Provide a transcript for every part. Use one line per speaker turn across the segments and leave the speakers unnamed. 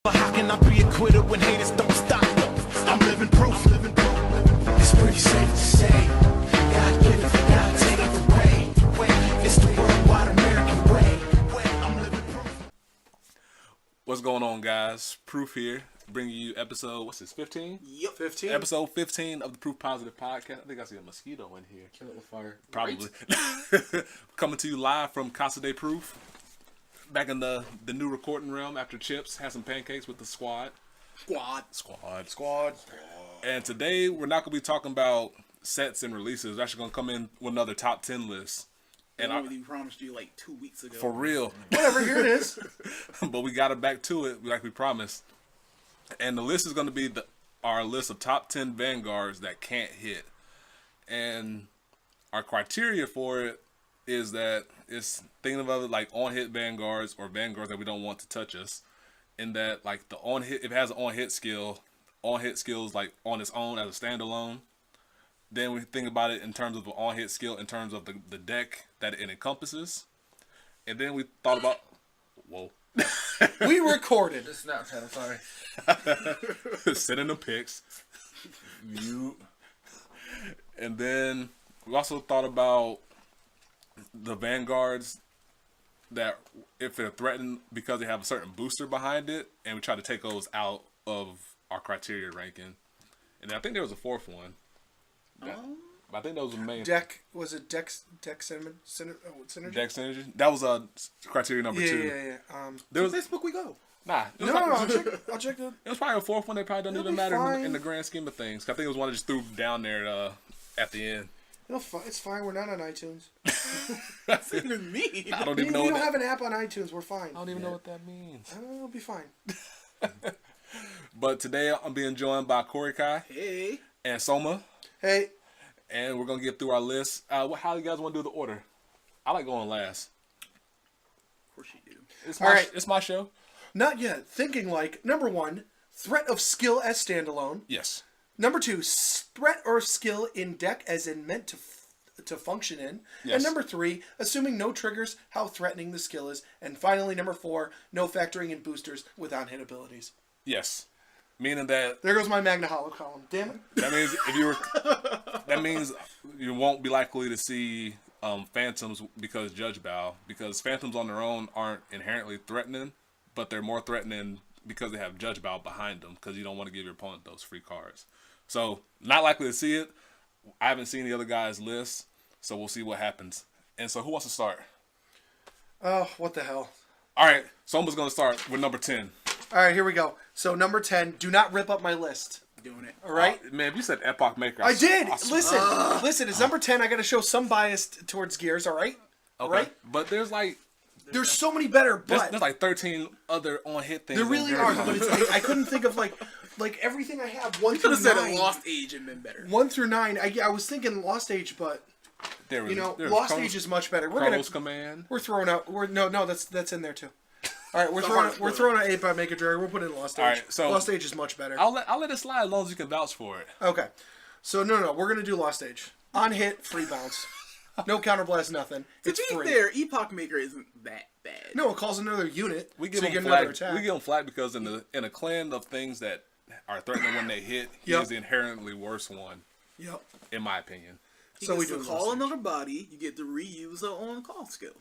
But how can I be a quitter when haters don't stop? I'm living proof. It's pretty safe to say, God give it, God take it away. It's the worldwide American way. I'm living proof.
What's going on, guys? Proof here, bringing you episode, what's this, 15?
Yep.
15.
Episode 15 of the Proof Positive Podcast. I think I see a mosquito in here.
Kill it with fire.
Probably. Coming to you live from Casa de Proof. Back in the new recording realm after Chips had some pancakes with the squad.
Squad.
And today we're not going to be talking about sets and releases. We're actually going to come in with another top 10 list.
And I really promised you like 2 weeks ago.
For real.
Whatever, here it is.
But we got it back to it like we promised. And the list is going to be our list of top 10 Vanguards that can't hit. And our criteria for it is that it's thinking of it like on-hit Vanguards or Vanguards that we don't want to touch us. In that, like, the on-hit, if it has an on-hit skills like on its own as a standalone. Then we think about it in terms of an on-hit skill, in terms of the deck that it encompasses. And then we thought about, whoa.
We recorded. It's Snapchat, I'm sorry.
Sending the pics.
Mute.
And then we also thought about the Vanguards that if they're threatened because they have a certain booster behind it, and we try to take those out of our criteria ranking. And I think there was a fourth one. I think that was the main.
Deck, was it Deck Synergy?
Deck Synergy? That was criteria number 2.
Yeah.
There was,
Facebook we go.
nah. It was
No, I'll check it.
It was probably a fourth one that probably doesn't
It'll
even
be
matter
fine.
in the grand scheme of things. I think it was one I just threw down there at the end.
It's fine. We're not on iTunes.
That's even me.
I don't
We
even know
don't
what
have an app on iTunes. We're fine.
I don't even know what that means.
It'll be fine.
But today I'm being joined by Korikai
Hey.
and Soma,
Hey,
and we're gonna get through our list. How do you guys want to do the order? I like going last.
Of course you do.
It's
All right.
It's my show.
not yet. Thinking like, number 1, threat of skill as standalone.
Yes.
Number 2, threat or skill in deck as in meant to function in.
Yes.
And number 3, assuming no triggers, how threatening the skill is. And finally, number 4, no factoring in boosters with on-hit abilities.
Yes. Meaning that
There goes my Magna Hollow column. Damn it.
that means that means you won't be likely to see phantoms because Judge Bow, because phantoms on their own aren't inherently threatening, but they're more threatening because they have Judge Bow behind them, because you don't want to give your opponent those free cards. So not likely to see it. I haven't seen the other guys' lists, so we'll see what happens. And so who wants to start?
Oh, what the hell.
All right, Soma's going to start with number 10.
All right, here we go. So number 10, do not rip up my list.
Doing it.
All right?
Man, if you said Epoch Maker,
I did.
I
Listen, it's number 10. I got to show some bias towards Gears, all right?
Okay.
Right?
But there's
There's so many better, but
there's like 13 other on-hit things.
there
in
really
there.
are. But I couldn't think of like everything I have. 1
Could
through
have said
9.
a Lost Age and been better.
1 through 9. I was thinking Lost Age, but
There
you know,
there's
Lost
Chronos-
Age is much better. We're
Chronos Command.
we're throwing out. No, that's in there too. All right, we're
hardest
throwing out 8 by Make a Drag. We're putting in Lost Age.
All right, so-
Lost Age is much better.
I'll let it slide as long as you can vouch for it.
Okay, so no, we're gonna do Lost Age on hit, free bounce, no counterblast, nothing.
To
It's
be
free.
fair, Epoch Maker isn't that bad.
No, it calls another unit.
We give
so you
him
get another
flag.
attack.
We give him flag because in a clan of things that are threatening when they hit, he
Yep.
is the inherently worse one,
Yep.
in my opinion.
He
So we
gets
do
to
Lost
call
Age.
another body. You get to reuse the on-call skill.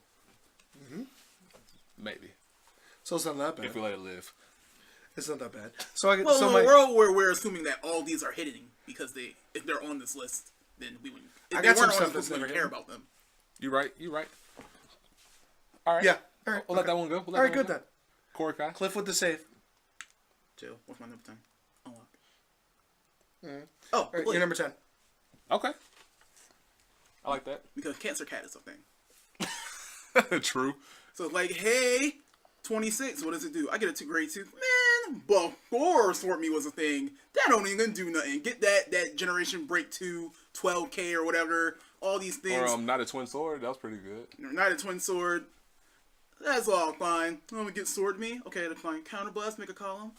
Maybe
So it's not that bad.
if we let it live.
It's not that bad. So I get
Well,
so
in
my
a world where we're assuming that all these are hitting because if they're on this list, then we wouldn't. If
I
they
got some
weren't
stuff
on this
that's
list, we
never
wouldn't care
hitting.
about them.
You right. All right.
yeah. All right.
We'll let that one go.
All right. Good then.
Korikai.
Cliff with the save.
Joe, what's my number 10? Unlock.
All
Oh,
right,
wait,
you're number 10.
Okay. I like
because Cancer Cat is a thing.
that. True.
So it's like, hey, 26, what does it do? I get it to grade 2. Man, before Sort Me was a thing, that don't even do nothing. Get that Generation Break 2, 12K or whatever, all these things.
Or not a twin sword. That was pretty good.
Knight of Twin Sword. That's all fine. I'm gonna get Sword Me. Okay, that's fine. Counterblast, make a column.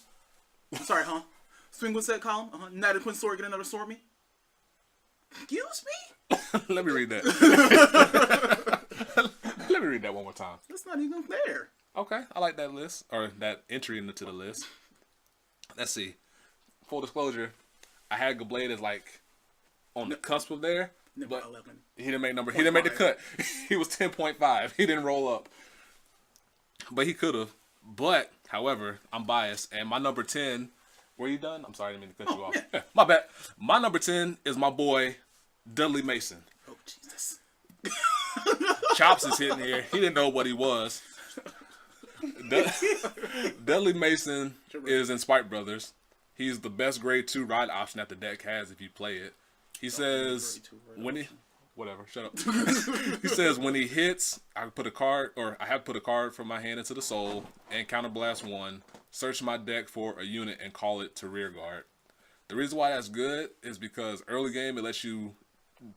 Sorry, huh? Swing with set column. Knight of Twin Sword, get another Sword Me. Excuse me?
Let me read that. Let me read that one more time.
That's not even fair.
Okay, I like that list, or that entry into the list. let's see. Full disclosure, I had Gablade as like on the cusp of there,
Number
but
11.
he didn't make number. He didn't make the cut. He was 10.5. He didn't roll up, but he could have. But however, I'm biased, and my number 10. Were you done? I'm sorry, I didn't mean to cut you off.
Yeah.
My bad. My number 10 is my boy Dudley Mason.
Oh, Jesus.
Chops is hitting here. He didn't know what he was. Dudley Mason is in Spike Brothers. He's the best grade 2 ride option that the deck has if you play it. He says when he whatever, shut up. He says when he hits, I have to put a card from my hand into the soul and counterblast 1, search my deck for a unit and call it to rear guard. The reason why that's good is because early game it lets you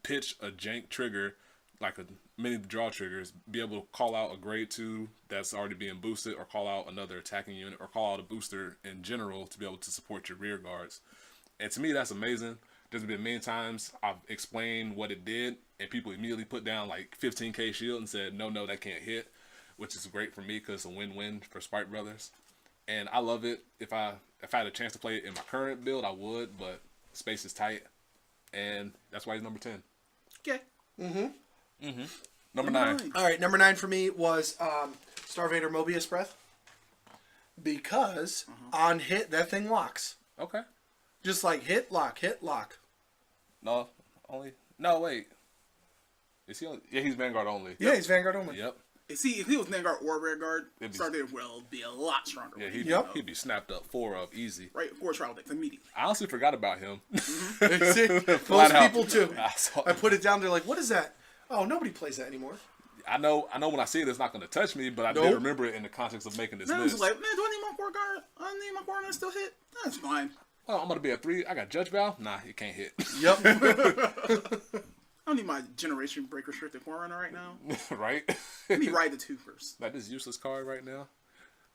pitch a jank trigger, like a mini draw triggers, be able to call out a grade 2 that's already being boosted, or call out another attacking unit, or call out a booster in general to be able to support your rear guards. And to me, that's amazing. There's been many times I've explained what it did, and people immediately put down like 15k shield and said, no, that can't hit, which is great for me because it's a win-win for Spike Brothers. And I love it. If I had a chance to play it in my current build, I would, but space is tight, and that's why he's number 10.
Okay.
Number 9.
All right, number 9 for me was Starvader Mobius Breath. Because on hit, that thing locks.
Okay.
Just like hit, lock, hit, lock.
No, wait. Is he only? Yeah, he's Vanguard only.
Yeah, he's Vanguard only.
Yep.
See, if he was Vanguard or Rearguard,
It'd be-
Starvader will be a lot stronger.
Yeah, he'd be snapped up 4 of easy.
Right, 4 trial decks immediately.
I honestly forgot about him.
Most
Flat out.
people too.
I
I put it down, they're like, what is that? Oh, nobody plays that anymore.
know when I see it, it's not going to touch me, but I did
Nope.
remember it in the context of making this
Then I was
list.
like, man, do I need my core guard? I need my core guard to still hit? That's fine.
Oh, I'm going to be at 3. I got Judge Val. Nah, it can't hit.
Yep.
I don't need my Generation Break Restricted core runner right now.
Right?
Let me ride the 2 first.
Like this useless card right now.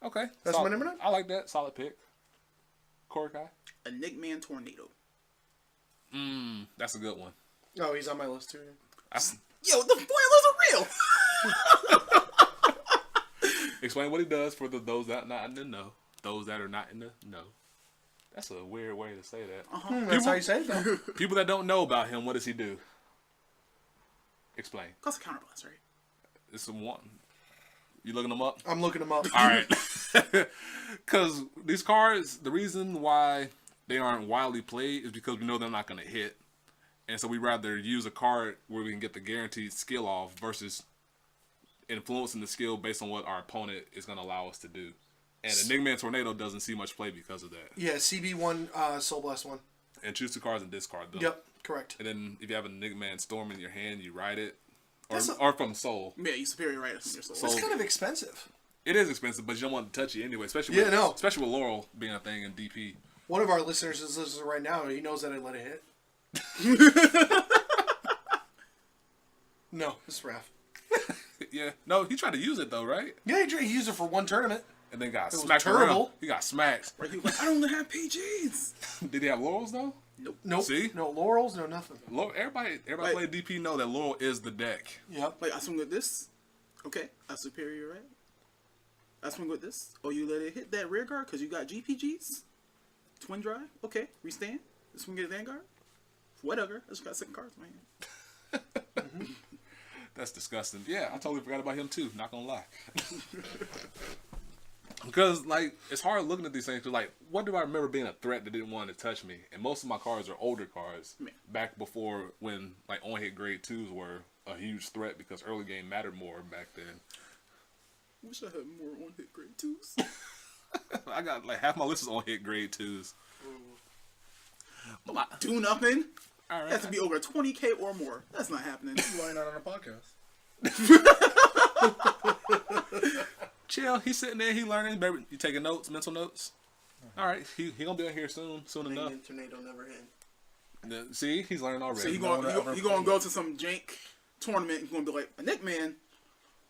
Okay.
That's
solid.
my number 9?
I like that. Solid pick. Korikai.
Enigman Tornado.
That's a good one.
Oh, he's on my list too.
Yo, the spoilers are real!
Explain what he does for those that are not in the know. Those that are not in the know. That's a weird way to say that.
That's how you say it, though.
People that don't know about him, what does he do? Explain.
Cost a counterblast, right?
It's a one. You looking them up?
I'm looking him up.
All right. Because these cards, the reason why they aren't widely played is because we know they're not going to hit. And so we rather use a card where we can get the guaranteed skill off versus influencing the skill based on what our opponent is going to allow us to do. And Enigma Tornado doesn't see much play because of that.
Yeah, CB1, Soul Blast 1.
And choose 2 cards and discard them.
Yep, correct.
And then if you have an Enigma Storm in your hand, you ride it.
That's
Or from Soul.
Yeah, you superior right from your soul.
So-
It's kind of expensive.
It is expensive, but you don't want to touch it anyway. Especially
Yeah,
with,
no.
especially with Laurel being a thing in DP.
One of our listeners is listening right now, and he knows that I let it hit. No, it's Raph.
Yeah. No, he tried to use it though, right?
Yeah, he used it for one tournament.
And then got
was
smacked
terrible.
around. He got smacked.
Right, he was like, I don't have PGs.
Did he have Laurels though?
Nope.
See?
No laurels, no nothing.
Everybody
Like-
play DP know that Laurel is the deck.
Yep.
Like, I swing with this. Okay, I superior right. I swing with this. Oh, you let it hit that rear guard because you got GPGs? Twin drive? Okay, restand. Swing at Vanguard? Whatever. I just got 7 cards in my hand.
That's disgusting. Yeah, I totally forgot about him too. Not gonna lie. Because like it's hard looking at these things. 'Cause, like, what do I remember being a threat that didn't want to touch me? And most of my cards are older cards.
Man.
Back before when like on hit grade 2s were a huge threat because early game mattered more back then.
Wish I had more one-hit grade 2s.
I got like half my list is on hit grade 2s. But my,
Do nothing.
all
It
right.
has to be over 20k or more. That's not happening.
Why not on a podcast?
Chill. He's sitting there. He learning. Baby, you taking notes, mental notes. All right. He gonna be on here soon enough.
Tornado never hit.
See, he's learning already.
So you
one
gonna
ever
you gonna go to some jank tournament and gonna be like, a Nick man,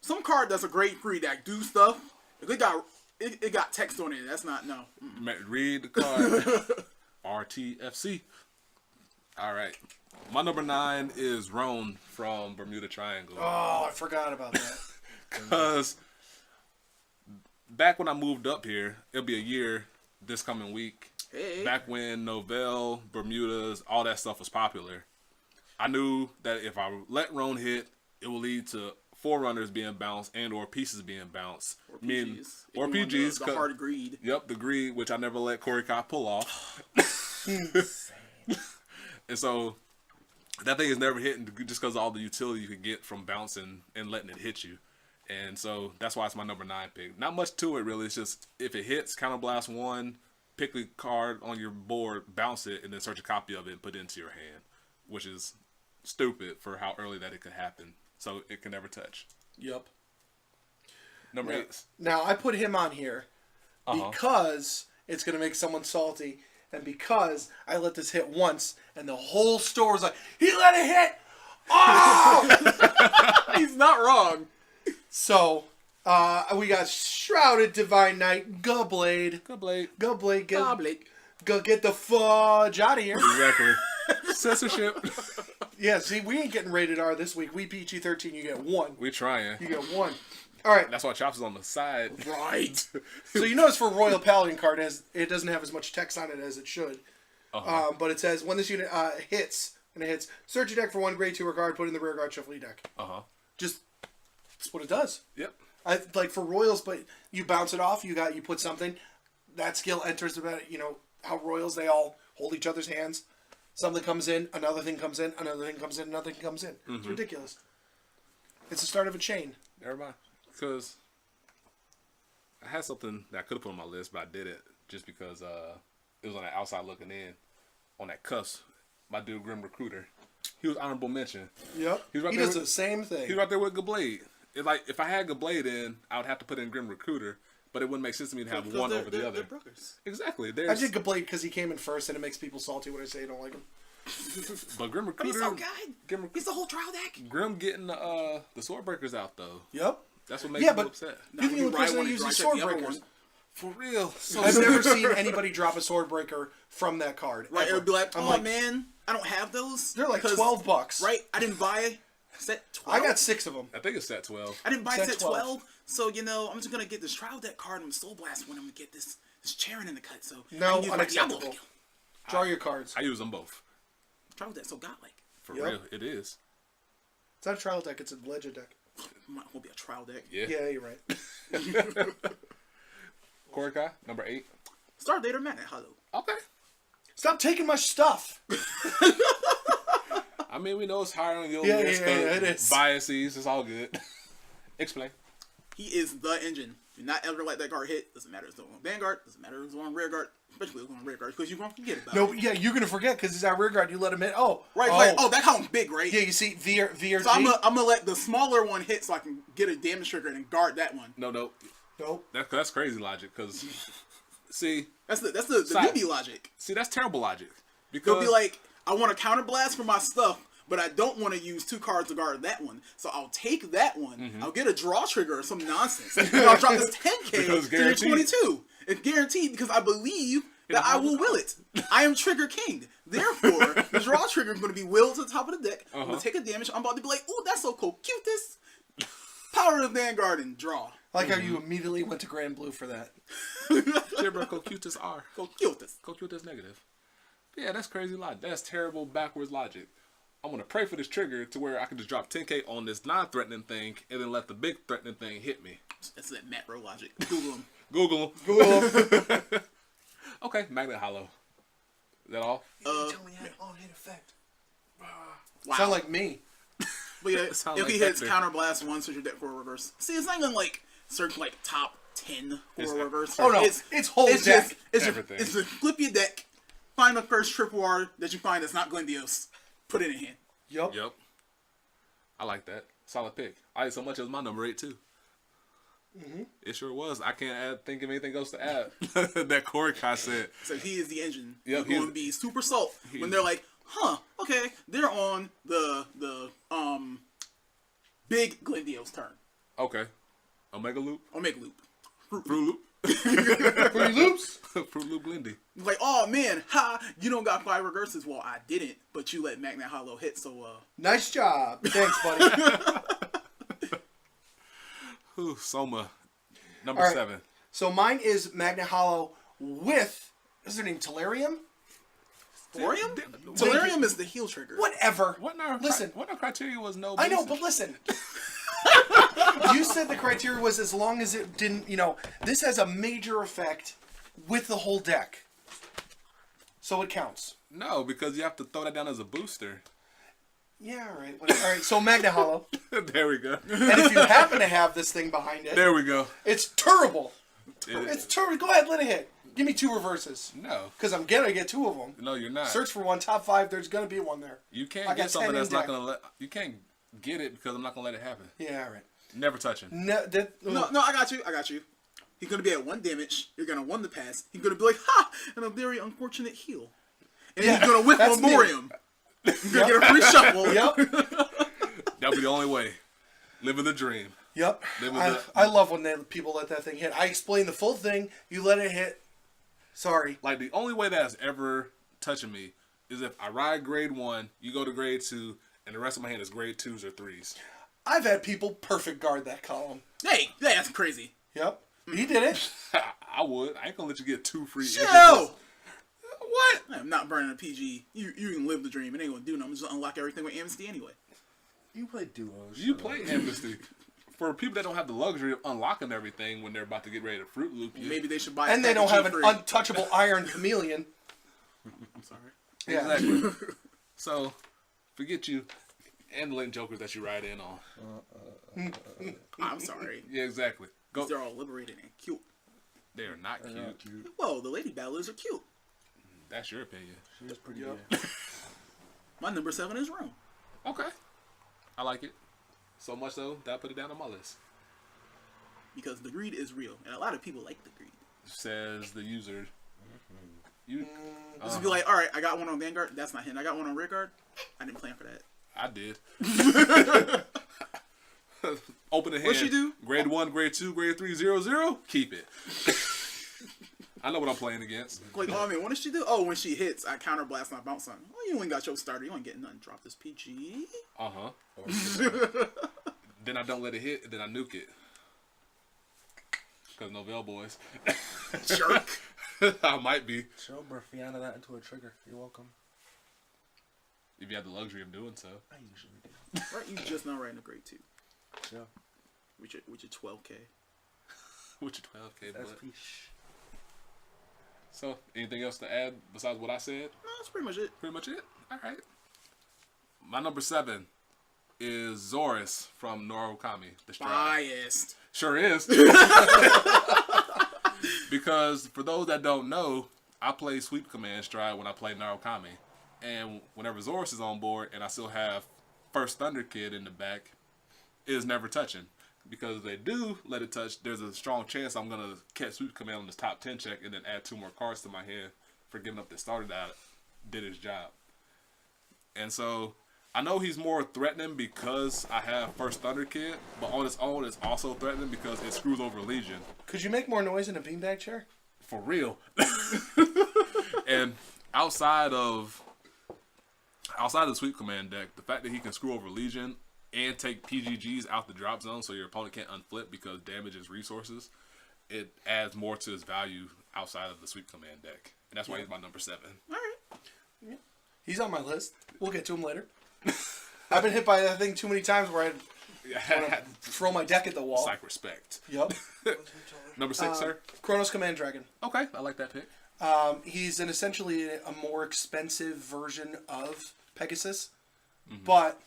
some card that's a grade 3 that do stuff. If it got text on it, that's not no.
Read the card. RTFC. All right. My number 9 is Roan from Bermuda Triangle.
Oh, I forgot about that.
Because back when I moved up here, it'll be a year this coming week.
Hey.
back when Novell, Bermudas, all that stuff was popular, I knew that if I let Roan hit, it will lead to Forerunners being bounced and or pieces being bounced.
Or PGs.
Or
If you want
PGs.
The hard greed.
Yep, the greed, which I never let Korikai pull off. And so that thing is never hitting just because of all the utility you could get from bouncing and letting it hit you. And so that's why it's my number 9 pick. Not much to it really. It's just if it hits, counterblast 1, pick a card on your board, bounce it, and then search a copy of it and put it into your hand, which is stupid for how early that it could happen. So it can never touch.
Yep.
Number 8.
Now, I put him on here because it's going to make someone salty, and because I let this hit once, and the whole store was like, he let it hit! Oh!
He's not wrong.
So, we got Shrouded Divine Knight, Gublade.
Gublade.
Goblet.
Go get the fudge out of here.
Exactly. Censorship.
Yeah, see, we ain't getting rated R this week. We PG-13, you get 1.
We trying.
You get 1. All right.
That's why Chops is on the side.
Right.
So you notice for Royal Paladin card, it doesn't have as much text on it as it should. But it says, when this unit hits, search your deck for 1 grade 2 or card, put it in the rear guard, shuffle your deck. Just, that's what it does.
Yep.
Like for Royals, but you bounce it off, you put something, that skill enters about, how Royals, they all hold each other's hands. Something comes in, another thing comes in, another thing comes in, another thing comes in. It's ridiculous. It's the start of a chain.
Never mind. Because I had something that I could have put on my list, but I did it just because it was on the outside looking in. On that cusp, my dude Grim Recruiter. He was honorable mention.
Yep.
He
He does the same thing.
He was right there with Gablade. It's like, if I had Gablade in, I would have to put in Grim Recruiter, but it wouldn't make sense to me to have one over the other.
They're brothers.
Exactly.
I
There's,
did Gablade because he came in first, and it makes people salty when I say I don't like him.
but Grim
But he's
Recruiter.
so good. He's the whole trial deck.
Grim getting the Swordbreakers out though.
Yep.
That's what makes
Yeah,
people
but
upset.
you're the only person that uses sword
the other
breakers.
one.
For real. So
I've never seen anybody drop a sword breaker from that card.
Right, it
ever.
would be like,
I'm
oh man, I don't have those.
They're like
'Cause-
$12.
Right, I didn't buy set 12.
I got 6 of them.
I think it's set 12.
I didn't buy
set
set
12.
12, so I'm just gonna get this trial deck card and Soul Blast one. I'm gonna get this Charon in the cut. So I
No,
can use my Diablo
unacceptable.
skill.
Draw your cards.
I use them both.
Trial deck so godlike.
For
Yep.
real, it is.
It's not a trial deck, it's a legend deck.
Might will be a trial deck.
Yeah.
Yeah, you're right.
Korikai, number 8.
Star Data Magnet Hollow.
Okay.
Stop taking my stuff.
I mean, we know it's higher on your
Yeah,
list.
yeah, it is.
Biases, it's all good. Explain.
He is the engine. Do not ever let that card hit. Doesn't matter if it's on Vanguard. Doesn't matter if it's on rear guard. Especially if it's on rear guard because you're gonna forget about
No,
it.
yeah, you're gonna forget because he's our rear guard. You let him in. Oh,
Right,
Oh,
like, that counts big, right?
yeah. You see, VRG.
So I'm gonna let the smaller one hit so I can get a damage trigger and guard that one.
No.
Nope.
That's crazy logic. Because, see,
That's the
Side.
newbie logic.
that's terrible logic. Because
They'll be like, I want to counterblast for my stuff, but I don't want to use 2 cards to guard that one. So I'll take that one.
Mm-hmm.
I'll get a draw trigger or some nonsense. And I'll drop this 10k
Because
to your
guaranteed.
22. It's guaranteed because I believe that I will will it. I am Trigger King. Therefore, the draw trigger is going to be willed to the top of the deck. I'm going to take a damage. I'm about to be like, ooh, that's so cool. Cute this. Power of Vanguard and draw.
I like how you immediately went to Grand Blue for that.
Jibber Cocutus R.
Go cute this.
Cocutus negative. Yeah, that's crazy logic. That's terrible backwards logic. I'm going to pray for this trigger to where I can just drop 10k on this non-threatening thing and then let the big threatening thing hit me.
That's that macro logic. Google them.
Google.
Cool.
Okay, Magnet Hollow. Is that all?
Tell me had an on-hit effect.
Wow.
Sound like me.
But yeah,
Sound
if
like
he hits
Hector.
counterblast one, search your deck for a reverse. See, it's not even like search like top 10 for
It's-
a reverse.
Oh, no. It's whole
it's
deck.
Just, it's
Everything.
Just, it's to flip your deck, find the first triple R that you find that's not Glendios, put it in hand.
Yup.
Yep. I like that. Solid pick. I had so much as my number 8 too. It sure was. I can't think of anything else to add. That Korikai said.
So he is the engine.
Yep,
He's going to be super salt when they're like, huh, okay, they're on the big Glendios turn.
Okay. Omega Loop.
Omega Loop.
Fruit Loop.
Fruity Loops.
Fruit Loop Lindy.
Like, oh man, ha, you don't got 5 reverses. Well, I didn't, but you let Magnet Hollow hit, so
Nice job. Thanks, buddy.
Ooh, Soma. Number
All right.
7.
So mine is Magnet Hollow with What's her name? Telerium?
Thorium?
Did-
Telerium is the heal trigger.
Whatever.
Listen, what our criteria was no.
I know,
booster.
but listen. You said the criteria was as long as it didn't, this has a major effect with the whole deck. So it counts.
No, because you have to throw that down as a booster.
Yeah, all right. Whatever. All right, so Magna Hollow.
There we go.
And if you happen to have this thing behind it,
There we go.
it's terrible.
It-
It's terrible. Go ahead, let it hit. Give me 2 reverses.
no,
Because I'm going to get 2 of them.
no, you're not.
Search for one, top 5, there's going to be one there.
You can't
I got
get something
10 in
that's not
deck.
gonna let. You can't get it because I'm not gonna let it happen.
Yeah, all right.
Never touching.
No,
No, I got you. He's gonna be at 1 damage. You're gonna 1 the pass. He's gonna be like, ha! And a very unfortunate heal. And
Yeah,
he's gonna whip
that's me.
Memoriam. You're gonna get a free shuffle.
Yep.
That'll be the only way. Living the dream.
Yep.
Then with
I love when people let that thing hit. I explain the full thing. You let it hit. Sorry.
Like the only way that's ever touching me is if I ride grade 1, you go to grade 2, and the rest of my hand is grade 2s or 3s.
I've had people perfect guard that column.
Hey, that's crazy.
Yep. He did it.
I would. I ain't gonna let you get 2 free.
Chill.
entrances. What?
I'm not burning a PG. You can live the dream. It ain't gonna do nothing. Just unlock everything with Amnesty anyway.
You play duos.
You play Amnesty. For people that don't have the luxury of unlocking everything when they're about to get ready to Fruit Loop you.
Maybe they should buy.
And
a
they don't
pack
have
of
an
G free.
untouchable iron chameleon.
I'm sorry.
Yeah.
Exactly. So, forget you and the late jokers that you ride in on.
I'm sorry.
Yeah, exactly. Go.
They're all liberated and cute.
They are not cute.
Whoa, the lady battlers are cute.
That's your opinion.
She was pretty
Yep.
good.
My number 7 is Rome.
Okay. I like it. So much so that I put it down on my list.
Because the greed is real. And a lot of people like the greed.
Says the user. You.
This would be like, alright, I got one on Vanguard. That's not hitting. I got one on Rearguard. I didn't plan for that.
I did. Open the hand.
What'd she do?
Grade 1, grade 2, grade 3, 0, 0. Keep it. I know what I'm playing against.
Like, oh man, what does she do? Oh, when she hits, I counterblast my bounce on. Oh, you ain't got your starter. You ain't getting nothing. Drop this PG.
Then I don't let it hit, and then I nuke it. Because no Veil Boys.
Jerk.
I might be.
Show Berfiana that into a trigger. You're welcome.
If you have the luxury of doing so.
I usually do.
Right, you just now writing a grade 2.
Yeah.
With your 12K.
With your 12K
That's
blood.
peace.
So, anything else to add besides what I said?
No, that's pretty much it.
Pretty much it. All right. My number 7 is Zorus from Norokami. The Stride.
Biased.
Sure is. Because for those that don't know, I play Sweep Command Stride when I play Narukami. And whenever Zorus is on board and I still have First Thunder Kid in the back, it is never touching. Because if they do let it touch, there's a strong chance I'm going to catch Sweep Command on this top 10 check and then add 2 more cards to my hand for giving up the starter that did his job. And so I know he's more threatening because I have First Thunder Kid, but on its own it's also threatening because it screws over Legion.
Could you make more noise in a beanbag chair?
For real. And outside of the Sweep Command deck, the fact that he can screw over Legion and take PGGs out the drop zone so your opponent can't unflip because damage is resources, it adds more to his value outside of the Sweep Command deck. And that's why he's my number 7.
All right.
He's on my list. We'll get to him later. I've been hit by that thing too many times where I throw my deck at the wall.
It's like respect.
Yep.
Number 6, sir?
Kronos Command Dragon.
Okay, I like that pick.
He's essentially a more expensive version of Pegasus. But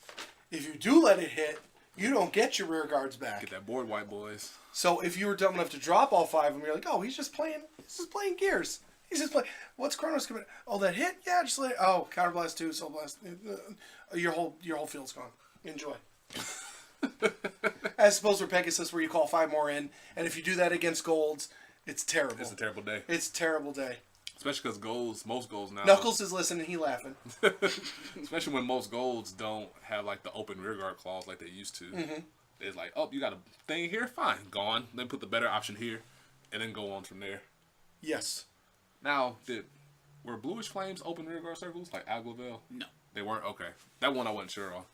if you do let it hit, you don't get your rear guards back.
Get that board, white boys.
So if you were dumb enough to drop all 5 of them, you're like, oh, he's just playing gears. He's just playing. What's Kronos Command? Oh, that hit? Yeah, just let it. Oh, Counterblast 2, Soul Blast. Your whole field's gone. Enjoy. As opposed to Pegasus, where you call 5 more in, and if you do that against golds, it's terrible.
It's a terrible day.
It's a terrible day.
Especially because most golds now.
Knuckles is listening, he laughing.
Especially when most golds don't have like the open rearguard clause like they used to. It's like, oh, you got a thing here? Fine, gone. Then put the better option here, and then go on from there.
Yes.
Now, were Bluish Flames open rearguard circles like Aglavale?
No.
They weren't? Okay. That one I wasn't sure on.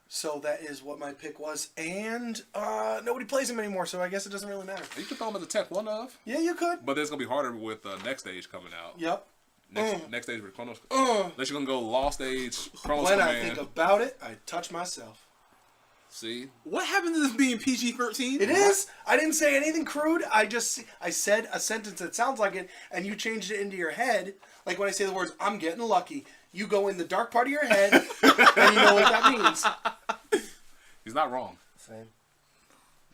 So that is what my pick was. And nobody plays him anymore, so I guess it doesn't really matter.
You can throw him as a tech one of,
Yeah, you could.
but it's gonna be harder with next stage coming out.
Yep.
Next stage with Chronos. Unless you're gonna go Lost Stage, Chronos
When I
Command.
think about it, I touch myself.
See,
What happened to this being PG-13?
It is. I didn't say anything crude. I said a sentence that sounds like it, and you changed it into your head. Like when I say the words, "I'm getting lucky." You go in the dark part of your head, and you know what that means.
he's not wrong.
Same.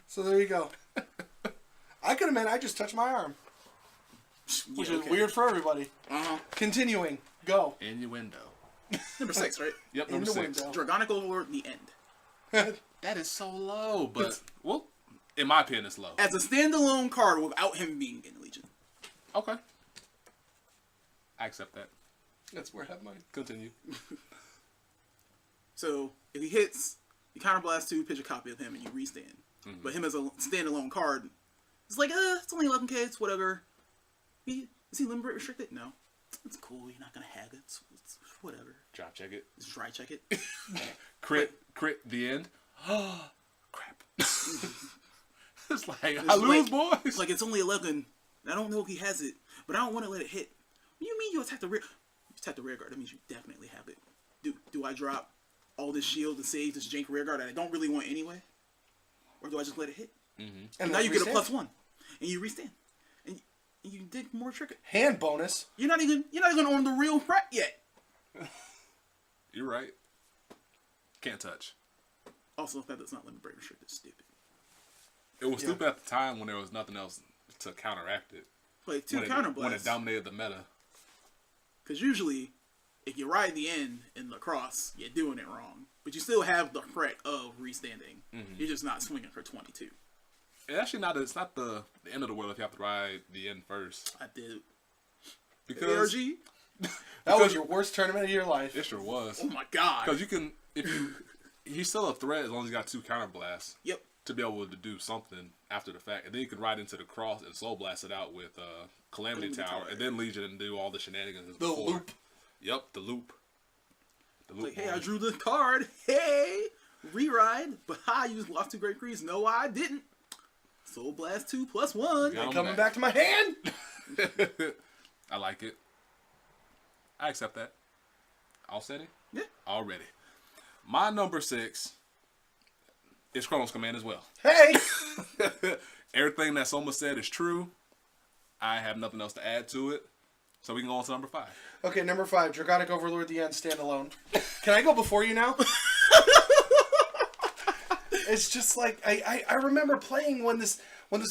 So there you go. I could have meant I just touched my arm, which is weird for everybody. Continuing. Go.
Innuendo.
Number 6, right?
Yep,
In
number
the
6.
window.
Dragonic Overlord, the end.
That is so low, but well, in my opinion, it's low.
As a standalone card without him being in Legion.
Okay, I accept that.
That's where I have mine.
Continue.
So, if he hits, you counterblast 2, pitch a copy of him, and you restand. But him as a standalone card, it's like, it's only 11k, it's whatever. Is he limit break restricted? No. It's cool, you're not gonna hag it. It's whatever.
Drop check it.
Just try check it.
Crit. The end. Crap. It's like
It's
I lose,
like-
boys.
Like, it's only 11. I don't know if he has it, but I don't want to let it hit. What do you mean you attack the rear? You attack the rear guard, that means you definitely have it. Do I drop all this shield to save this jank rear guard that I don't really want anyway? Or do I just let it hit? And now you get a +1. And you restand. And you dig more trigger.
Hand bonus.
You're not even on the real threat yet.
You're right. Can't touch.
Also, if that does not limit break restricted, it's stupid.
It was stupid at the time when there was nothing else to counteract it.
Like, 2
When
counterblasts.
it dominated the meta.
Because usually, if you ride the end in lacrosse, you're doing it wrong. But you still have the threat of restanding. You're just not swinging for 22.
It's actually not. It's not the end of the world if you have to ride the end first.
I did.
Because
ARG?
That was your worst tournament of your life.
it sure was.
Oh my god.
Because you can, he's still a threat as long as you got 2 counterblasts.
Yep.
To be able to do something after the fact, and then you can ride into the cross and soul blast it out with Calamity Tower, and then Legion and do all the shenanigans.
The loop.
Yep, the loop. The loop.
Like, hey, I drew the card. Hey, re-ride. But you just lost 2 Great Crease. No, I didn't. Soul Blast 2 +1.
Yeah.
Coming back to my hand.
I like it. I accept that. All set it?
Yeah.
Already. My number 6 is Chronos Command as well.
Hey.
Everything that Soma said is true. I have nothing else to add to it. So we can go on to number 5.
Okay, number 5, Dragonic Overlord, the end, standalone. Can I go before you now? It's just like I remember playing when this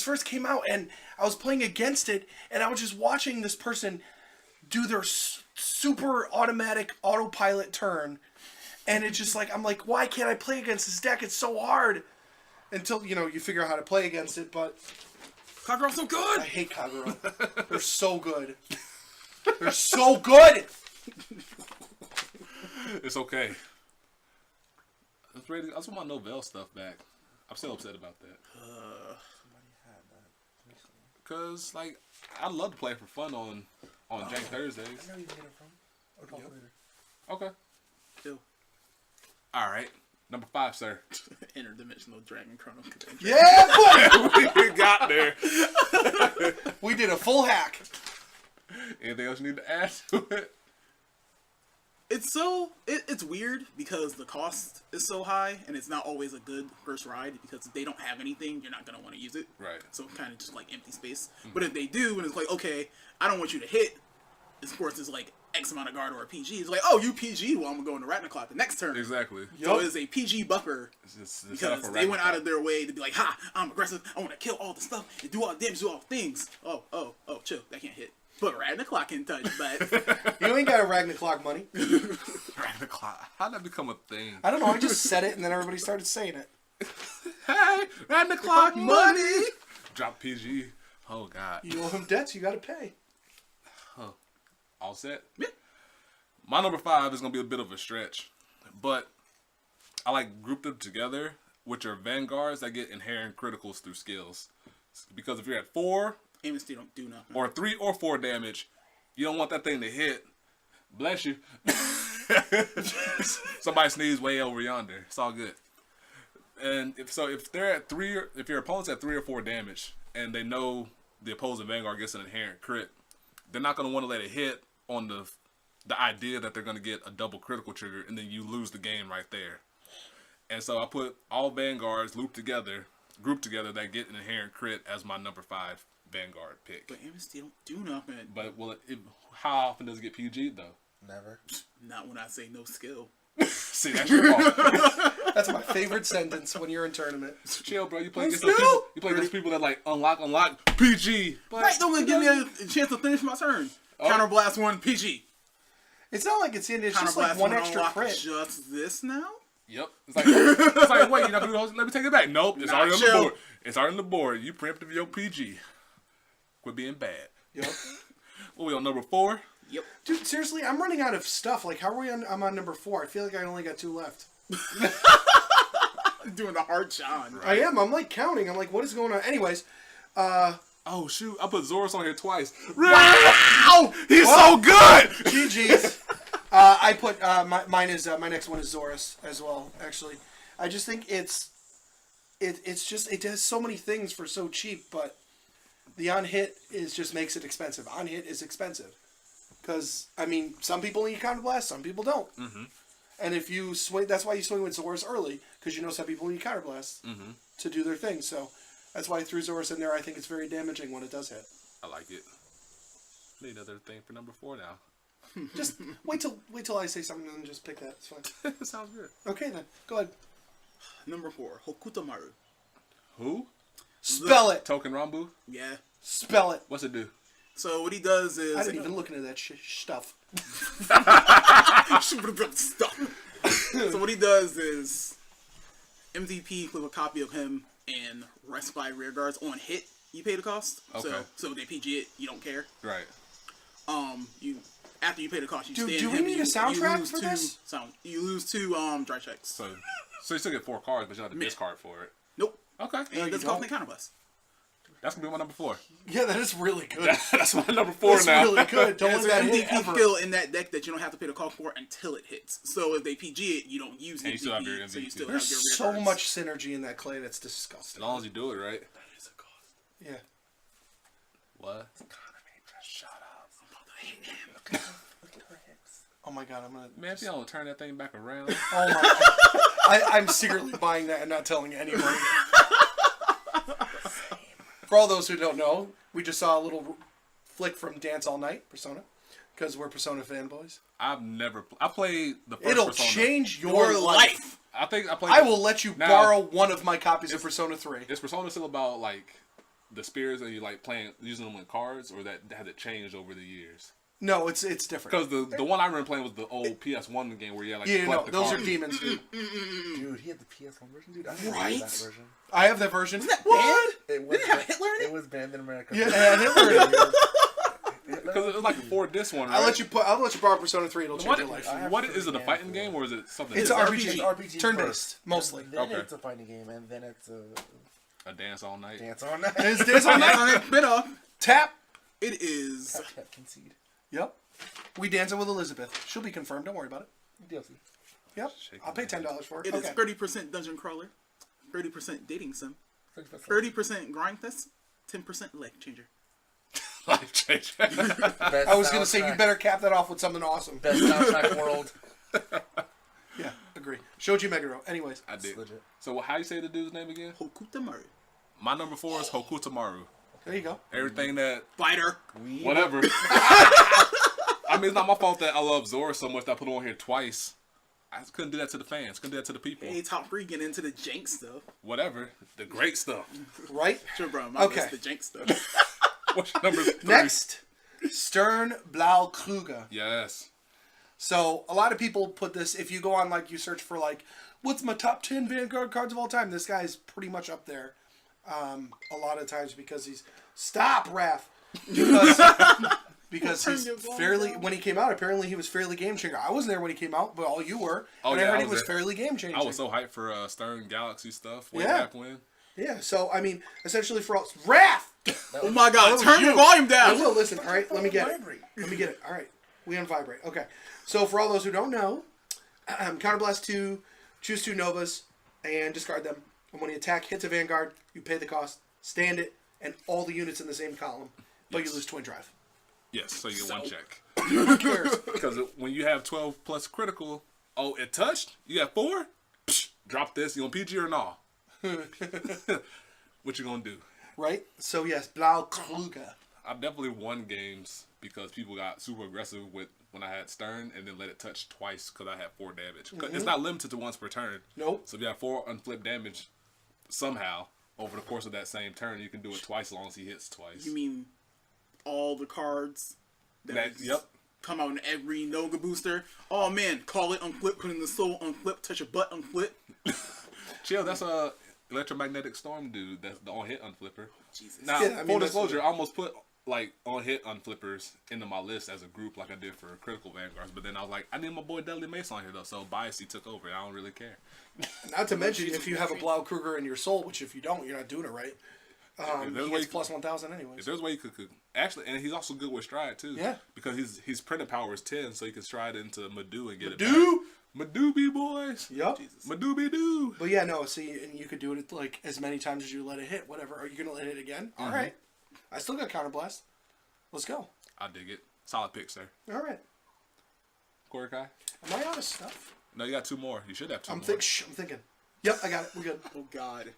first came out, and I was playing against it, and I was just watching this person do their super automatic autopilot turn, and it's just like I'm like, why can't I play against this deck? It's so hard. Until you figure out how to play against it, but
Kagura's so good.
I hate Kagura. They're so good. They're so good.
It's okay. I just want my Novell stuff back. I'm still upset about that. Cause like I'd love to play for fun on Jank Thursdays.
I know you can get it from. Or talk later.
Okay.
Ew.
All right. Number 5, sir.
Interdimensional Dragon Chrono.
Yeah, boy.
We got there.
We did a full hack.
Anything else you need to add to it?
It's weird because the cost is so high, and it's not always a good first ride because if they don't have anything, you're not gonna want to use it.
Right.
So it's kind of just like empty space. But if they do, and it's like, okay, I don't want you to hit. Of course, it's like X amount of guard or a PG. It's like, oh, you PG, well, I'm gonna go into Ratna Clock the next turn.
Exactly.
So it's a PG buffer
It's set up
because
for
they went out
Ragnarok.
of their way to be like, ha, I'm aggressive. I want to kill all the stuff and do all the damage, do all the things. Oh, chill, that can't hit. But Ratna Clock can touch, but
You ain't got a Ragnar Clock money.
Ragnarok. How'd that become a thing?
I don't know. I just said it, and then everybody started saying it.
Hey, Ragnarok money. Drop PG. Oh God.
You owe him debts. You got to pay.
All set.
yeah.
My number 5 is gonna be a bit of a stretch, but I like group them together with your Vanguards that get inherent criticals through skills. Because if you're at 4
Amnesty don't do nothing.
or 3 or 4 damage, you don't want that thing to hit. Bless you. Somebody sneezed way over yonder. It's all good. And if they're at 3, if your opponent's at 3 or 4 damage, and they know the opposing Vanguard gets an inherent crit, they're not going to want to let it hit on the idea that they're going to get a double critical trigger, and then you lose the game right there. And so I put all Vanguards grouped together that get an inherent crit as my number 5 Vanguard pick.
But Amnesty don't do nothing.
But how often does it get PG'd though?
Never.
Not when I say no skill.
See, that's your fault.
That's my favorite sentence when you're in tournament.
Chill, bro. You play
No
against those
skill?
people. You play against people that like unlock PG. But
Right, don't give me a chance to finish my turn. Counterblast 1 PG.
It's not like it's just
Counterblast
like one extra
unlock
crit.
Just this now?
Yep. It's like wait, you're not gonna do those? Let me take it back. Nope. It's already on the
chill.
board. It's already on the board. You preemptive your PG. Quit being bad.
Yep.
What we on number 4?
Yep.
Dude, seriously, I'm running out of stuff. Like, how are we on? I'm on number 4. I feel like I only got 2 left.
Doing the hard John.
I am. I'm like counting. I'm like, what is going on? Anyways,
Oh shoot! I put Zorus on here twice.
Wow!
He's so good.
GG's. I put my next one is Zorus as well. Actually, I just think it's just it does so many things for so cheap, but the on hit just makes it expensive. On hit is expensive because I mean some people need counterblast, some people don't. Mm-hmm. And if you swing, that's why you swing with Zorus early because you know some people need counterblast to do their thing. So that's why I threw Zorus in there. I think it's very damaging when it does hit.
I like it. Need another thing for number 4 now.
Just wait till I say something and then just pick that. It's fine.
Sounds good.
Okay then, go ahead.
Number 4, Hokutamaru.
Who?
Spell it.
Token Rambu?
Yeah.
Spell it.
What's it do?
So what he does is...
I didn't even look into that stuff.
Stuff. So what he does is MVP clip a copy of him and rest by rear guards on hit. You pay the cost.
Okay.
So if they PG it, you don't care.
Right.
You after you pay the cost, you
Dude,
stand
do we
him.
need
you,
a soundtrack
you lose
for
2
this?
You lose 2 dry checks.
So you still get 4 cards, but you don't have to discard for it.
Nope.
Okay.
And
you
it doesn't cost
don't.
me counterblast.
That's gonna be my number 4.
Yeah, that is really good.
That's my number 4
That's
now.
really good. Don't
There's
let that
an
hit
MVP
ever.
skill in that deck that you don't have to pay the cost for until it hits. So if they PG it, you don't use
And you
MVP.
still have your
So you
MVP.
still
There's
have your
so
rear guards.
much synergy in that clay that's disgusting.
As long as you do it right.
Yeah.
What?
Shut up.
Oh my god, I'm gonna.
Man, if you don't turn that thing back around.
Oh my god. I'm secretly buying that and not telling anybody. For all those who don't know, we just saw a little flick from Dance All Night, Persona, because we're Persona fanboys.
I played the first
It'll
Persona.
change your life.
I think I played.
I will let you
Now-
borrow one of my copies of Persona 3.
Is Persona still about like the spears and you like using them in cards, or that has it changed over the years?
No, it's different.
Because the one I remember playing was the old PS1 game where you had like
Yeah, no,
collect the
those
cards.
are demons, dude.
Dude, he had the PS1 version, dude. I didn't
Right?
have that version.
I have that version.
What?
It was
Did it have Hitler in it?
It was banned in America.
Yeah, and Hitler.
Because it was like a 4-disc one, right?
I'll let you borrow Persona 3. It'll change your life.
What is it? A fighting game or is it something?
It's
different?
RPG.
It's RPG
Turn-based,
first.
mostly.
And then
Okay.
it's a fighting game, and then it's a
A dance all night.
dance all night.
It's Dance All Night.
Bit off.
Tap.
It is
Tap concede.
Yep. We dancing with Elizabeth. She'll be confirmed. Don't worry about it.
DLC.
Yep. I'll pay $10 for it.
It is
Okay.
30% dungeon crawler, 30% dating sim, 30% grind test, 10% life changer.
Life change.
I was gonna say you better cap that off with something awesome.
Best soundtrack world.
Yeah, agree. Shoji Meguro. Anyways,
I did.
Legit.
So how you say the dude's name again?
Hokutamaru.
My number 4 is Hokutamaru.
there you go.
Everything that
Fighter.
whatever. I mean, it's not my fault that I love Zora so much that I put it on here twice. I just couldn't do that to the fans. Couldn't do that to the people.
Hey, top 3 get into the jank stuff.
Whatever. The great stuff.
Right.
Sure, bro. My
Okay.
list, the jank stuff.
What's your number 3?
Next, Stern Blau Kruger.
Yes.
So a lot of people put this. If you go on, like, you search for like, what's my top 10 Vanguard cards of all time? This guy's pretty much up there. A lot of times because he's Raph. Because he's fairly, when he came out, apparently he was fairly game changer. I wasn't there when he came out, but all you were.
Oh,
and
yeah,
I heard
I
he
was
was
there.
fairly game changing.
I was so hyped for Stern Galaxy stuff way
Yeah.
back when.
Yeah, so I mean, essentially for all Raph.
Oh my god, turn your volume
I
down.
will listen. All right, let me get it. Let me get it. All right. We on vibrate. Okay. So for all those who don't know, Counterblast 2, choose 2 Novas, and discard them. And when you attack hits a Vanguard, you pay the cost, stand it, and all the units in the same column, but you
Yes.
lose Twin Drive.
Yes, so you get one check.
Who cares?
Because when you have 12 plus critical, oh, it touched? You got 4? Psh, drop this. You on PG or no? What you gonna do?
Right? So yes, Blau Kluge.
I've definitely won games because people got super aggressive with when I had Stern and then let it touch twice because I had 4 damage. 'Cause it's not limited to once per turn.
Nope.
So if you have 4 unflipped damage, somehow over the course of that same turn, you can do it twice as long as he hits twice.
You mean all the cards
Yep.
come out in every Noga booster? Oh man, call it unflip, put in the soul unflip, touch a butt unflip.
Chill, that's a electromagnetic storm dude. That's the on hit unflipper.
Jesus.
Now,
Yeah, I mean,
full
that's
disclosure,
what-
I almost put like on hit unflippers into my list as a group, like I did for critical Vanguards. But then I was like, I need my boy Dudley Mace on here though, so biasy took over. And I don't really care.
Not to mention, if you have a Blau Kruger in your soul, which if you don't, you're not doing it right.
If there's
He
a way
gets
you
plus 1,000 anyways.
If there's a way you could actually, and he's also good with stride too.
Yeah.
Because his printed power is 10, so you can stride into Madu and get it
Do?
back. Madooby boys.
Yep.
Madooby doo.
But yeah, no, see, and you could do it like as many times as you let it hit, whatever. Are you going to let it hit again? All right. I still got Counterblast. Let's go.
I dig it. Solid pick, sir.
All right.
Korikai?
Am I out of stuff?
No, you got 2 more. You should have 2
I'm
more.
thinking. Yep, I got it. We're good.
Oh god.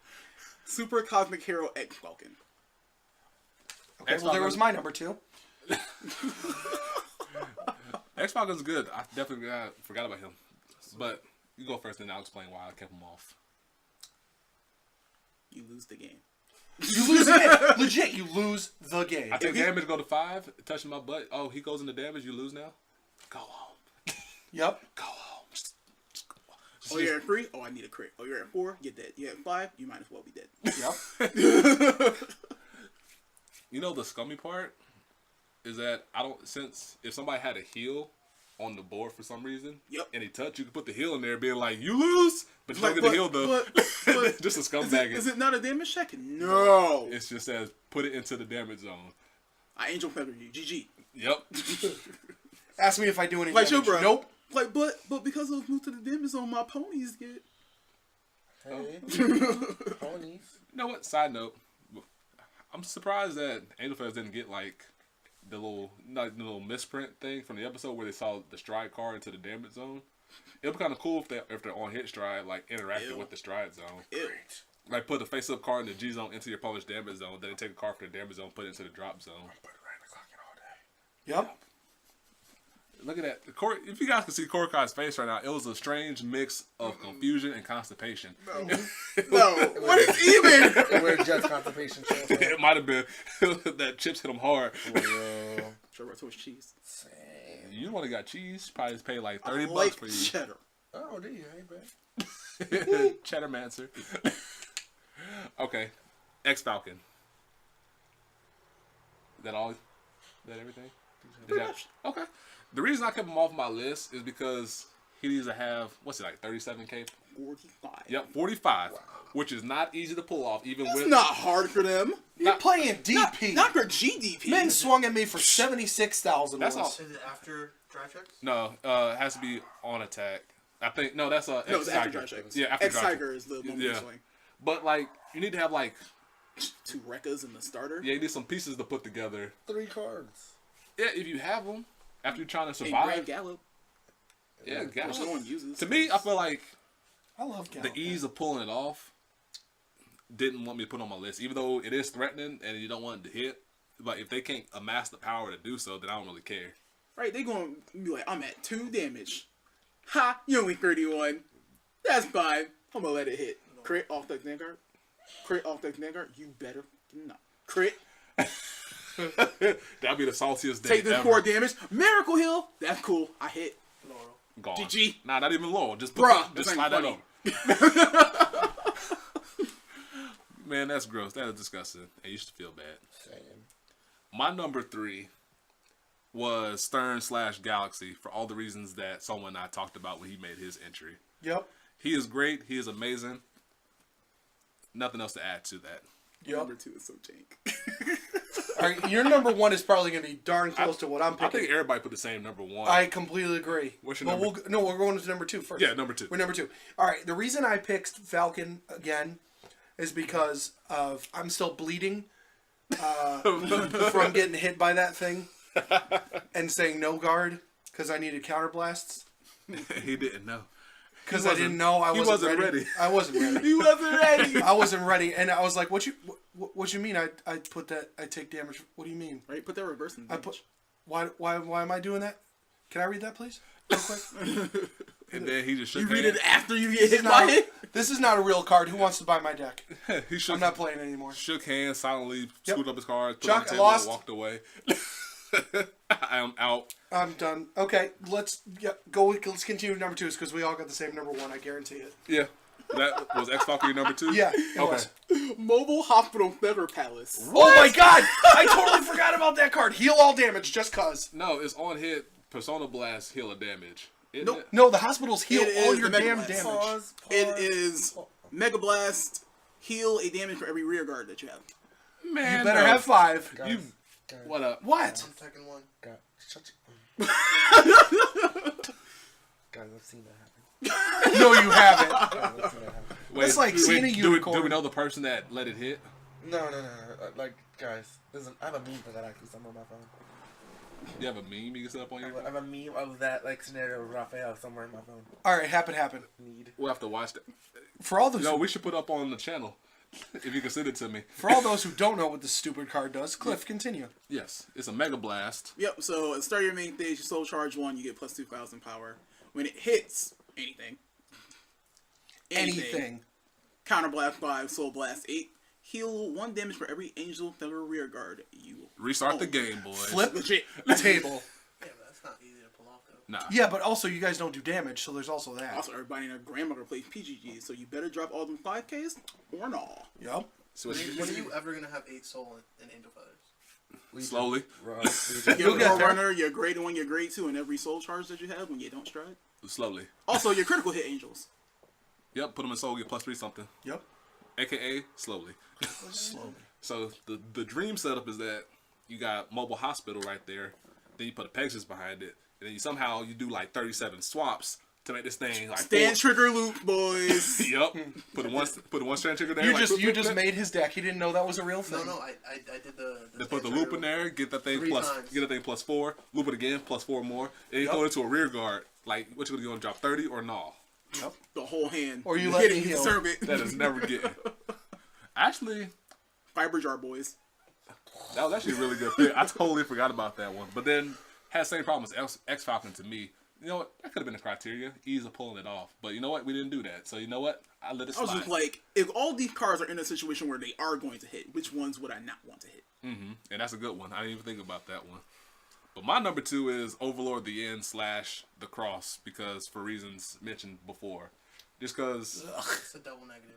Super Cosmic Hero X Falcon.
Okay, well, there was my number 2.
X-Falcon's good. I definitely forgot about him. But you go first, and I'll explain why I kept him off.
You lose the game.
You lose the game. Legit, you lose the game.
I take damage, go to 5, touching my butt. Oh, he goes into damage, you lose now? Go home.
Yep.
Go home. Just
Oh, you're at 3? Oh, I need a crit. Oh, you're at 4? You're dead. You're at 5? You might as well be dead.
Yep.
You know the scummy part is that if somebody had a heal on the board for some reason,
Yep.
and he touched, you could put the heal in there being like, you lose, but you don't get the heal though.
but-
Just a scumbag.
Is it not a damage check? No.
It just says put it into the damage zone.
I angel feather you. GG.
Yep.
Ask me if I do any
Like
damage.
your bro.
Nope.
Like, but because I was moved to the damage zone, my ponies get.
Hey, ponies.
You know what? Side note, I'm surprised that Angel Feathers didn't get like the little misprint thing from the episode where they saw the stride card into the damage zone. It'd be kind of cool if they're on hit stride, like interacting
Ew.
with the stride zone.
Ew.
Like put the face up card in the G zone into your opponent's damage zone, then take a card for the damage zone, put it into the drop zone.
Put it right in the clock all day.
Yep.
Look at that. If you guys can see Korikai's face right now, it was a strange mix of confusion and constipation.
No. What is even?
Wear Jet's constipation chips.
It might have been that chips hit him hard.
Sure, what's with cheese?
Same.
You only got cheese. Probably just paid like $30
Like
for you.
cheddar.
Oh, do you? Hey, man.
Cheddar Mancer. Okay. X Falcon. Is that all? Is that everything? Okay. The reason I kept him off my list is because he needs to have, what's it, like 37K?
45.
Yep, 45. Which is not easy to pull off, even
It's
with.
not hard for them.
You're playing DP.
Not for GDP.
Men swung at me for 76,000
That's
once.
all.
Is it after drive checks?
No, it has to be on attack. I think, no, that's
No,
X
it's after
Tiger.
drive checks.
Yeah, after
X
drive
Tiger
check.
is the moment
Yeah.
swing.
But, like, you need to have, like,
2 Rekkas in the starter.
yeah, you need some pieces to put together.
3 cards.
Yeah, if you have them, after you're trying to
And Grand
survive.
Gallop,
Yeah,
which
Gallop.
no one uses.
To me, I feel like
I love Gallop.
the ease of pulling it off didn't want me to put it on my list, even though it is threatening and you don't want it to hit. But if they can't amass the power to do so, then I don't really care.
Right, they gonna be like, I'm at 2 damage. Ha, you only 31. That's fine. I'm gonna let it hit. Crit off the Vanguard. Crit off the Vanguard. You better not. Crit.
That'd be the saltiest day
Take this
ever.
4 damage. Miracle Heal. That's cool. I hit.
Gone.
GG.
Nah, not even low. Just
Bruh,
just
this
slide
ain't
that on. Man, that's gross. That is disgusting. I used to feel bad.
Same.
My number 3 was Stern/Galaxy for all the reasons that Soma and I talked about when he made his entry.
Yep.
He is great. He is amazing. Nothing else to add to that.
Yep.
Number 2 is so jank.
right, your number 1 is probably going to be darn close to what I'm
I
picking.
think everybody put the same number 1.
I completely agree.
What's your
But
number?
we're going to number 2 first.
Yeah, number 2.
We're number 2. All right, the reason I picked Falcon again is because of I'm still bleeding from getting hit by that thing and saying no guard because I needed counterblasts.
He didn't know.
Because I didn't know I wasn't ready. I wasn't ready.
He wasn't ready.
I wasn't ready, and I was like, "What you mean? I put that? I take damage? What do you mean?
Right, put that reverse in.
I put why am I doing that? Can I read that, please, real quick?
And then he just shook
You read
hands.
it after you get hit by it.
This is not a real card. Who wants to buy my deck?
He shook,
I'm not playing anymore.
shook hands, silently
Yep.
screwed up his cards, put
Chuck,
it on the
I
table,
lost.
and walked away. I am out.
I'm done. Okay, let's go. Let's continue with number 2 because we all got the same number 1. I guarantee it.
Yeah. That was X Falcon your number 2?
Yeah, it was.
Mobile Hospital Feather Palace.
Oh my god! I totally forgot about that card. Heal all damage just cause.
No, it's on hit. Persona Blast heal a damage. Isn't
Nope.
it?
No, the hospitals heal
It
all
is
your
the Mega
damn
Blast.
damage.
Pause.
It is Mega Blast. Heal a damage for every rear guard that you have.
Man,
You better
no.
have 5.
Guys,
You-
guys,
What up?
What?
I'm taking one. God, shut your... Guys, I've seen that happen.
No, you haven't.
Guys, I've seen that happen.
Wait,
That's like seeing a
do
unicorn.
we know the person that let it hit?
No. Like, guys, I have a meme for that actually somewhere on my phone.
You have a meme you can set up on
I
your
have a meme of that like scenario with Raphael somewhere in my phone.
All right, happen.
Need.
We'll have to watch that.
For all those,
No, we should put up on the channel. If you can send it to me.
for all those who don't know what this stupid card does, Cliff, continue.
Yes, it's a Mega Blast.
Yep, so at the start of your main stage, you soul charge 1, you get plus 2,000 power. When it hits anything, Counter Blast 5, Soul Blast 8, heal 1 damage for every Angel Feather rear guard you
Restart the
own.
game, boys.
Flip
Legit.
table.
Yeah, but that's not easy to pull off though.
Nah.
Yeah, but also you guys don't do damage, so there's also that.
Also, everybody and their grandmother plays PGG, so you better drop all them 5Ks or not.
Yep.
So
When
it's
are you ever gonna have 8 soul and angel feathers?
slowly,
You're
get
a
there.
runner, you're grade 1, you're grade 2, and every soul charge that you have when you don't strike.
slowly.
Also, your critical hit angels.
Yep, put them in soul, get +3 something.
Yep.
AKA slowly.
Slowly.
So the dream setup is that you got mobile hospital right there, then you put a Pegasus behind it, and then you somehow do like 37 swaps to make this thing like
Stand trigger loop, boys.
Yep. Put one strand trigger there.
You
like,
just
flip,
just
flip.
made his deck. He didn't know that was a real thing.
No, I did the
Then put the loop in there, get that thing
3
plus
times.
get that thing +4, loop it again, +4 more, and you
Yep.
throw it into a rear guard. Like what you gonna drop 30 or no?
Yep.
The whole hand.
Or you
You're
let
hitting,
me
you
heal.
deserve it.
That is never getting. Actually,
Fiber jar, boys.
that was actually a really good pick. I totally forgot about that one. But then had the same problem as X Falcon to me. You know what? That could have been a criteria, ease of pulling it off. But you know what? We didn't do that. So you know what? I let it
I was
slide.
just like, if all these cards are in a situation where they are going to hit, which ones would I not want to hit?
And that's a good one. I didn't even think about that one. But my number 2 is Overlord the End / the Cross because for reasons mentioned before. Just because,
It's a double negative.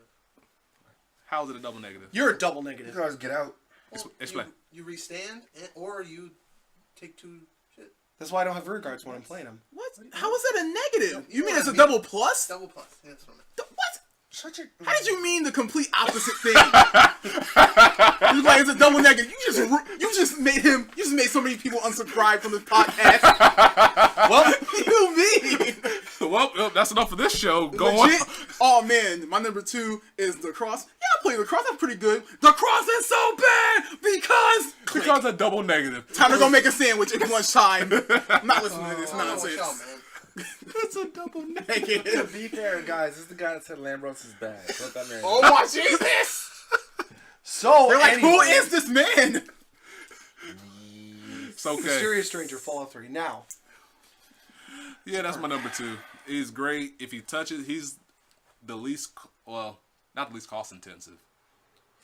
how is it a double negative?
You're a double
You
negative.
can always get out.
Well,
Explain.
You restand, or you take 2 shit.
That's why I don't have rear guards when I'm playing them.
What? How is that a negative? You mean
Yeah,
it's
I
a
mean-
double plus?
Double plus. Yeah, that's what I meant.
What?
Shut your...
How did you mean the complete opposite thing? You're like it's a double negative. You just made so many people unsubscribe from this podcast. What you mean?
Well, that's enough for this show. Go
Legit.
on.
Oh man, my number 2 is the cross. Yeah, I play the cross. That's pretty good. The cross is so bad because
Because a double negative.
time to go make a sandwich at lunchtime. I'm not listening to this
Oh, watch
nonsense.
out, man.
It's a double
To
Negative.
be fair, guys, this is the guy that said Lambros is bad. Let that man
Oh my Jesus!
So
They're like,
anyway,
who is this man?
It's okay.
Mysterious Stranger Fallout 3. Now,
Yeah, that's my number 2. He's great. If he touches, he's the least, well, not the least cost intensive.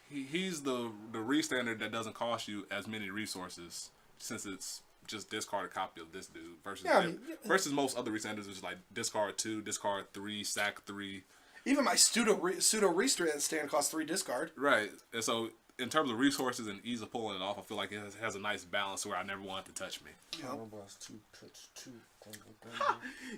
He's the restander that doesn't cost you as many resources since it's just discard a copy of this dude versus
Yeah, I mean,
versus most other restanders, which is like discard 2, discard 3, sack 3.
even my pseudo restand costs 3 discard.
Right. And so in terms of resources and ease of pulling it off, I feel like it has a nice balance where I never want it to touch me.
Counter Blast 2, touch 2.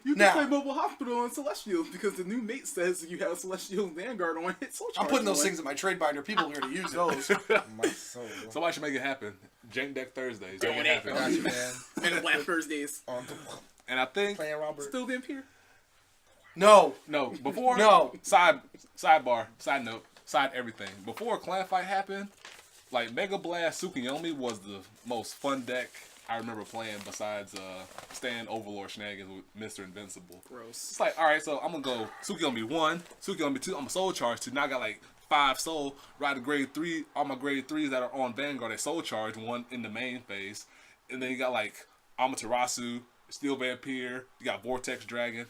You can
Now-
play Mobile Hospital on Celestials because the new mate says you have Celestial Vanguard on hit Soul Charge.
I'm putting those
on.
things in my trade binder. People are going to use those.
My soul.
Somebody should make it happen. Jank Deck Thursdays.
Doing
Make
it.
it
Got
happen.
you, man.
And Black Thursdays.
On the
And I think
playing Robert.
Still Vampire?
No.
no before
No.
sidebar side note side everything before Clan Fight happened. Like Mega Blast Tsukuyomi was the most fun deck I remember playing besides Stan Overlord shenanigans with Mr. Invincible.
Gross.
It's like, all right, so I'm gonna go Tsukuyomi 1, Tsukuyomi 2. I'm a Soul Charge 2. Now I got like 5 Soul. Ride a grade 3. All my grade 3s that are on Vanguard, they Soul Charge 1 in the main phase, and then you got like Amaterasu, Steel Vampire. You got Vortex Dragon.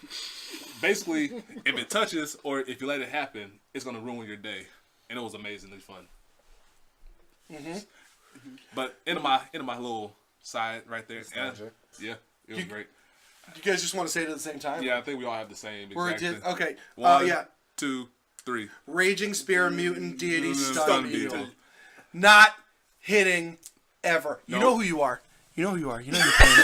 Basically, if it touches or if you let it happen, it's gonna ruin your day, and it was amazingly fun. But into my little side right there,
Nostalgia.
yeah, it was great.
You guys just want to say it at the same time?
Yeah, I think we all have the same.
We're
Exact
okay.
1,
Yeah.
2, 3.
Raging Spear Mutant Deity Stun
Stun
Beetle.
Beetle.
Not hitting ever. You
Nope.
know who you are. You know who you are. You know you're playing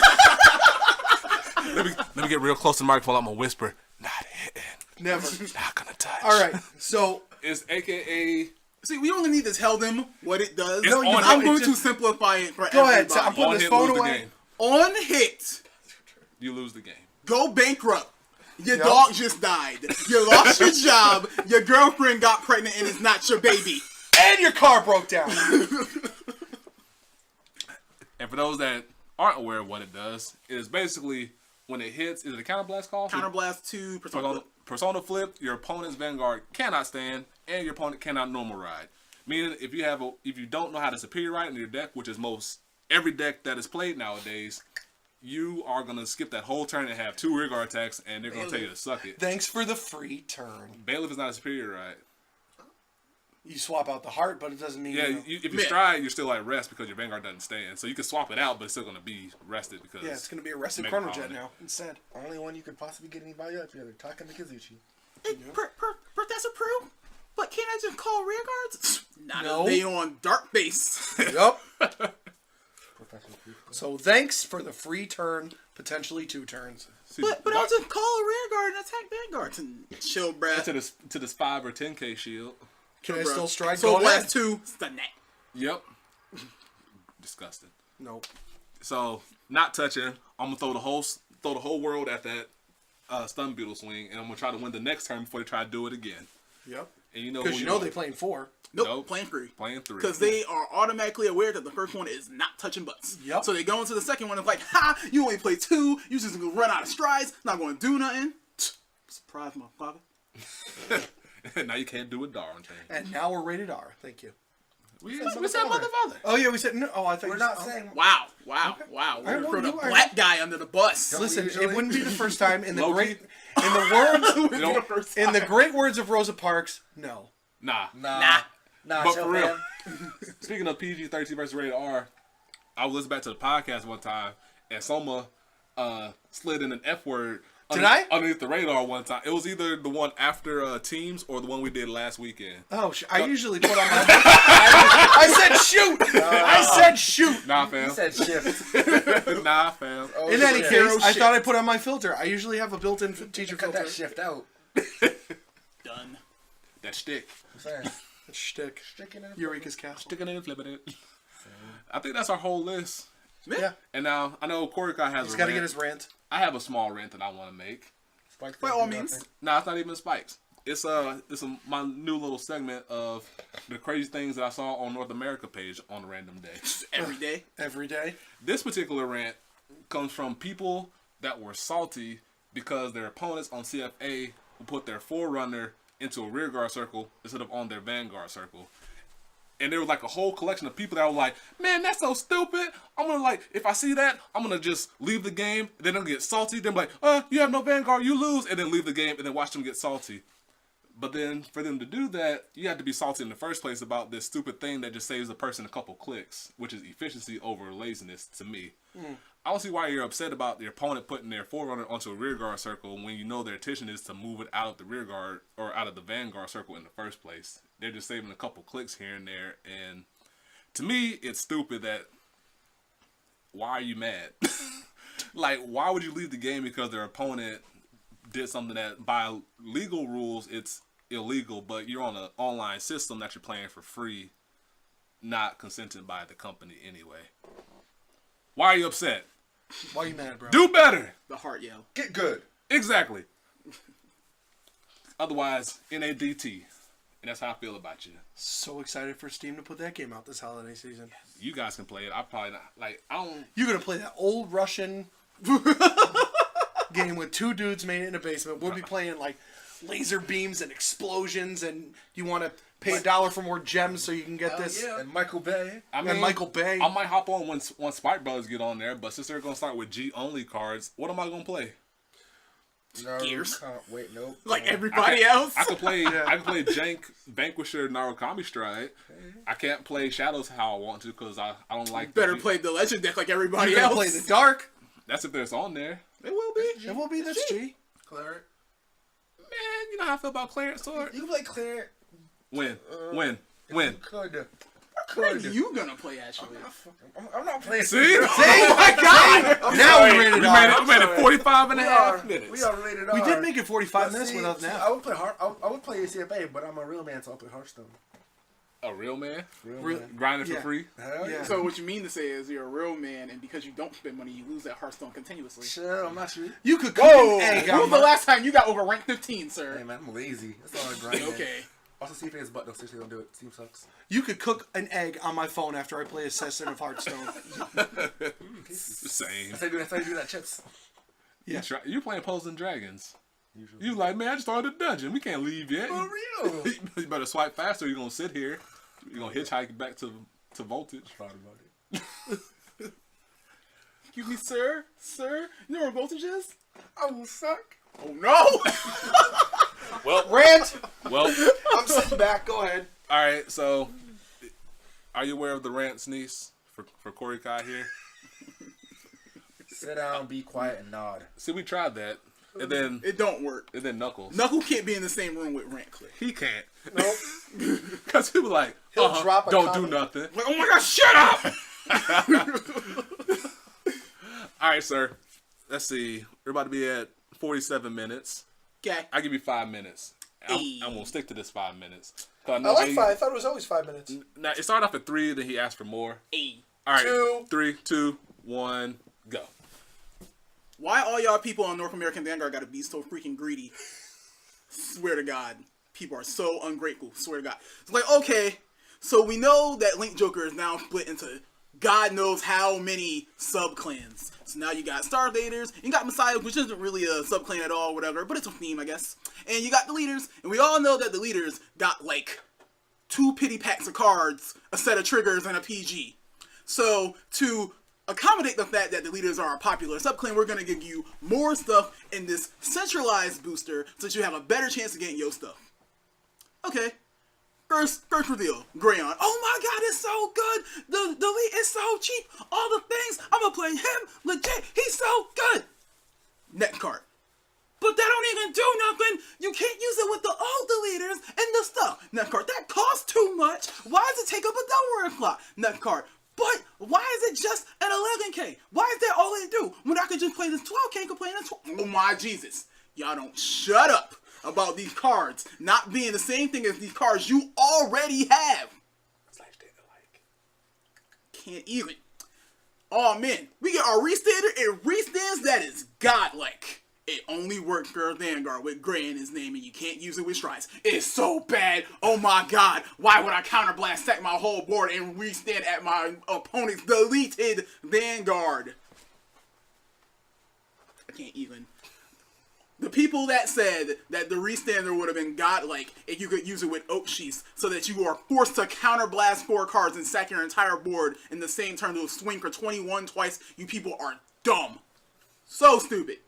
it.
Let me get real close to the microphone. I'm gonna whisper. Not hitting.
Never.
Not gonna touch.
All right. So
It's AKA.
See, we only need to tell them what it does.
It's on
I'm
hit.
going
It's
to
just-
simplify it for
go ahead.
everybody.
So I'm putting
On
this
hit,
phone
lose the
away.
game.
On hit,
You lose the game.
go bankrupt. Your
Yep.
dog just died. You lost your job. Your girlfriend got pregnant and it's not your baby.
And your car broke down.
And for those that aren't aware of what it does, it is basically when it hits. Is it a counter blast call?
Counterblast 2, Persona.
Persona flip. Your opponent's Vanguard cannot stand, and your opponent cannot normal ride. Meaning, if you don't know how to superior ride in your deck, which is most every deck that is played nowadays, you are gonna skip that whole turn and have 2 rearguard attacks, and they're gonna tell you to suck it.
Thanks for the free turn.
Bailiff is not a superior ride.
You swap out the heart, but it doesn't mean.
Yeah,
you know.
if you
Yeah.
stride, you're still at rest because your Vanguard doesn't stand. So you can swap it out, but it's still gonna be rested because
Yeah, it's going to be a rested
Mega
Chronojet
Holiday.
now instead.
Only one you could possibly get anybody up together. Talking to Kazuchi.
Hey, Professor Prue, but can't I just call rear guards? Not
No.
if they on dark base.
Yup.
Professional proof.
So thanks for the free turn, potentially 2 turns.
See,
but I'll just call a rear guard and attack Vanguards and chill, bruh.
to this 5 or 10K shield.
Can I
Bruh.
still strike?
So
Go
blast
ahead.
2, stun that.
Yep. Disgusting.
Nope.
So not touching. I'm gonna throw the whole world at that stun beetle swing, and I'm gonna try to win the next turn before they try to do it again.
Yep.
And you know
Because
who
you know
are.
they playing 4.
Nope,
Nope.
playing 3.
Playing 3.
Because they are automatically aware that the first one is not touching butts.
Yep.
So they go into the second one and like, ha, you only play 2, you just gonna run out of strides, not gonna do nothing. Surprise, motherfucker.
Now you can't do a darn thing.
And now we're rated R. Thank you.
We said motherfucker.
Oh yeah, we said no. Oh, I thought
We're
you
not
said,
saying.
Wow. We're
Alright, well,
putting a
you are-
black guy under the bus.
Listen,
usually-
it wouldn't be the first time in the
Low-key.
words
You know,
in the great words of Rosa Parks. No.
nah.
Nah.
But
chill,
for real.
man.
Speaking of PG-13 versus rated R, I was listening back to the podcast one time, and Soma slid in an F word.
Did I?
Underneath the radar one time. It was either the one after Teams or the one we did last weekend.
Oh, I usually put on my. I said shoot. I said shoot.
Nah,
He
fam.
said shift.
Nah, fam.
Oh,
In any
shit.
case, I
shit.
thought I put on my filter. I usually have a built-in teacher
Cut
filter.
that shift out.
Done.
That stick.
I'm saying.
Shtick.
Sticking in.
Eureka's castle.
Sticking it and flipping it. I think that's our whole list.
Yeah.
And now, I know Korikai has
He's
a
got to
rant.
get his rant.
I have a small rant that I want to make.
Spike
By all means.
Nah, it's not even spikes. It's my new little segment of the crazy things that I saw on North America page on a random day.
Every day.
Every day.
This particular rant comes from people that were salty because their opponents on CFA will put their forerunner into a rearguard circle instead of on their vanguard circle. And there was like a whole collection of people that were like, man, that's so stupid. I'm gonna like, if I see that, I'm gonna just leave the game. Then they'll get salty. Then be like, you have no vanguard, you lose. And then leave the game and then watch them get salty. But then for them to do that, you have to be salty in the first place about this stupid thing that just saves a person a couple clicks, which is efficiency over laziness to me. I don't see why you're upset about the opponent putting their forerunner onto a rear guard circle when you know their intention is to move it out of the rear guard or out of the Vanguard circle in the first place. They're just saving a couple clicks here and there, and to me, it's stupid that. Why are you mad? Like, why would you leave the game because their opponent did something that by legal rules it's illegal, but you're on an online system that you're playing for free, not consented by the company anyway? Why are you upset?
Why are you mad, bro?
Do better.
The heart yell.
Get good.
Exactly. Otherwise, NADT. And that's how I feel about you.
So excited for Steam to put that game out this holiday season.
You guys can play it. I probably not. Like, I don't.
You're gonna play that old Russian game with two dudes made it in a basement. We'll be playing like laser beams and explosions, and you want to pay $1 for more gems so you can get this.
yeah.
And Michael Bay.
I
And Michael Bay.
I might hop on once Spike Brothers get on there, but since they're gonna start with G only cards, what am I gonna play?
No,
Gears.
can't- Wait, nope.
Like everybody else.
I can play. I can play Jank, Vanquisher, Narukami Stride. I can't play Shadows how I want to because I don't like.
Better
the,
play the legend deck like everybody
You're gonna
else.
play the dark.
That's if there's on there.
It will be.
It will be this G.
Cleric.
Man, you know how I feel about Clarence Sword.
You can play Claire.
Win.
You could.
What are you gonna play actually?
I'm not playing.
See?
Oh my god!
Now we rated
We
R.
made it 45 and a half minutes.
We are rated
We
R.
did make it 45
But
minutes
see,
without
see,
that.
I would play I would play CFA, but I'm a real man, so I'll play Hearthstone.
A real man?
Real man.
Grinding
Yeah.
for free?
Hell yeah.
Yeah.
So what you mean to say is you're a real man, and because you don't spend money, you lose that Hearthstone continuously.
Chill, I'm not sure.
You could cook
Whoa!
an egg
When was
on
the
my...
last time you got over rank 15, sir?
Hey man, I'm lazy. That's all I grind.
Okay.
Also, CFA is butt though. Seriously, don't do it. Steam sucks.
You could cook an egg on my phone after I play Assassin of Hearthstone.
Same.
That's how you do that, chips.
Yeah.
You playing Opposing Dragons.
Usually.
You like, man, I just started a dungeon. We can't leave yet.
For real.
You better swipe faster or you're going to sit here. You're going to hitchhike back to Voltage.
Thought about it.
Excuse me, sir? Sir? You know where voltage is?
I will suck.
Oh no!
Well,
Rant!
well,
I'm sitting back. Go ahead.
all right. So, are you aware of the rants, niece, for Korikai here?
Sit down, be quiet, and nod.
See, we tried that, and then
It don't work.
Knuckles.
Knuckle can't be in the same room with Rant Click.
He can't,
Nope.
because he was like,
He'll drop a
don't
comment.
do nothing.
Like, oh my god, shut up!
All right, sir. Let's see. We're about to be at 47 minutes.
Okay.
I give you 5 minutes. I'm
Hey.
gonna stick to this 5 minutes.
I like 5. I thought it was always 5 minutes.
Now it started off at 3, then he asked for more.
Hey.
All right,
2.
3, 2, 1, go.
Why all y'all people on North American Vanguard gotta be so freaking greedy? Swear to God. People are so ungrateful. Swear to God. It's like, okay, so we know that Link Joker is now split into God knows how many sub-clans. So now you got Starvaders, you got Messiahs, which isn't really a sub-clan at all, whatever, but it's a theme, I guess. And you got the leaders, and we all know that the leaders got, like, 2 pity packs of cards, a set of triggers, and a PG. So, to accommodate the fact that the leaders are a popular sub-clan, we're going to give you more stuff in this centralized booster so that you have a better chance of getting your stuff. Okay. First reveal, Grayon. Oh my god, it's so good! The lead is so cheap! All the things, I'm gonna play him legit, he's so good! Next card. But that don't even do nothing! You can't use it with the old deleters and the stuff. Next card, that costs too much! Why does it take up a double slot? Next card. But why is it just an 11k? Why is that all they do? When I could just play this 12k, could play this 12. Oh my Jesus. Y'all don't shut up about these cards not being the same thing as these cards you already have. Can't even. Oh man, we get our restander and restands that is godlike. It only works for Vanguard with Gray in his name and you can't use it with Strides. It's so bad. Oh my god. Why would I counterblast stack my whole board and restand at my opponent's deleted Vanguard? I can't even. The people that said that the restander would have been godlike if you could use it with Oak Sheaths so that you are forced to counterblast 4 cards and sack your entire board in the same turn to swing for 21 twice, you people are dumb. So stupid.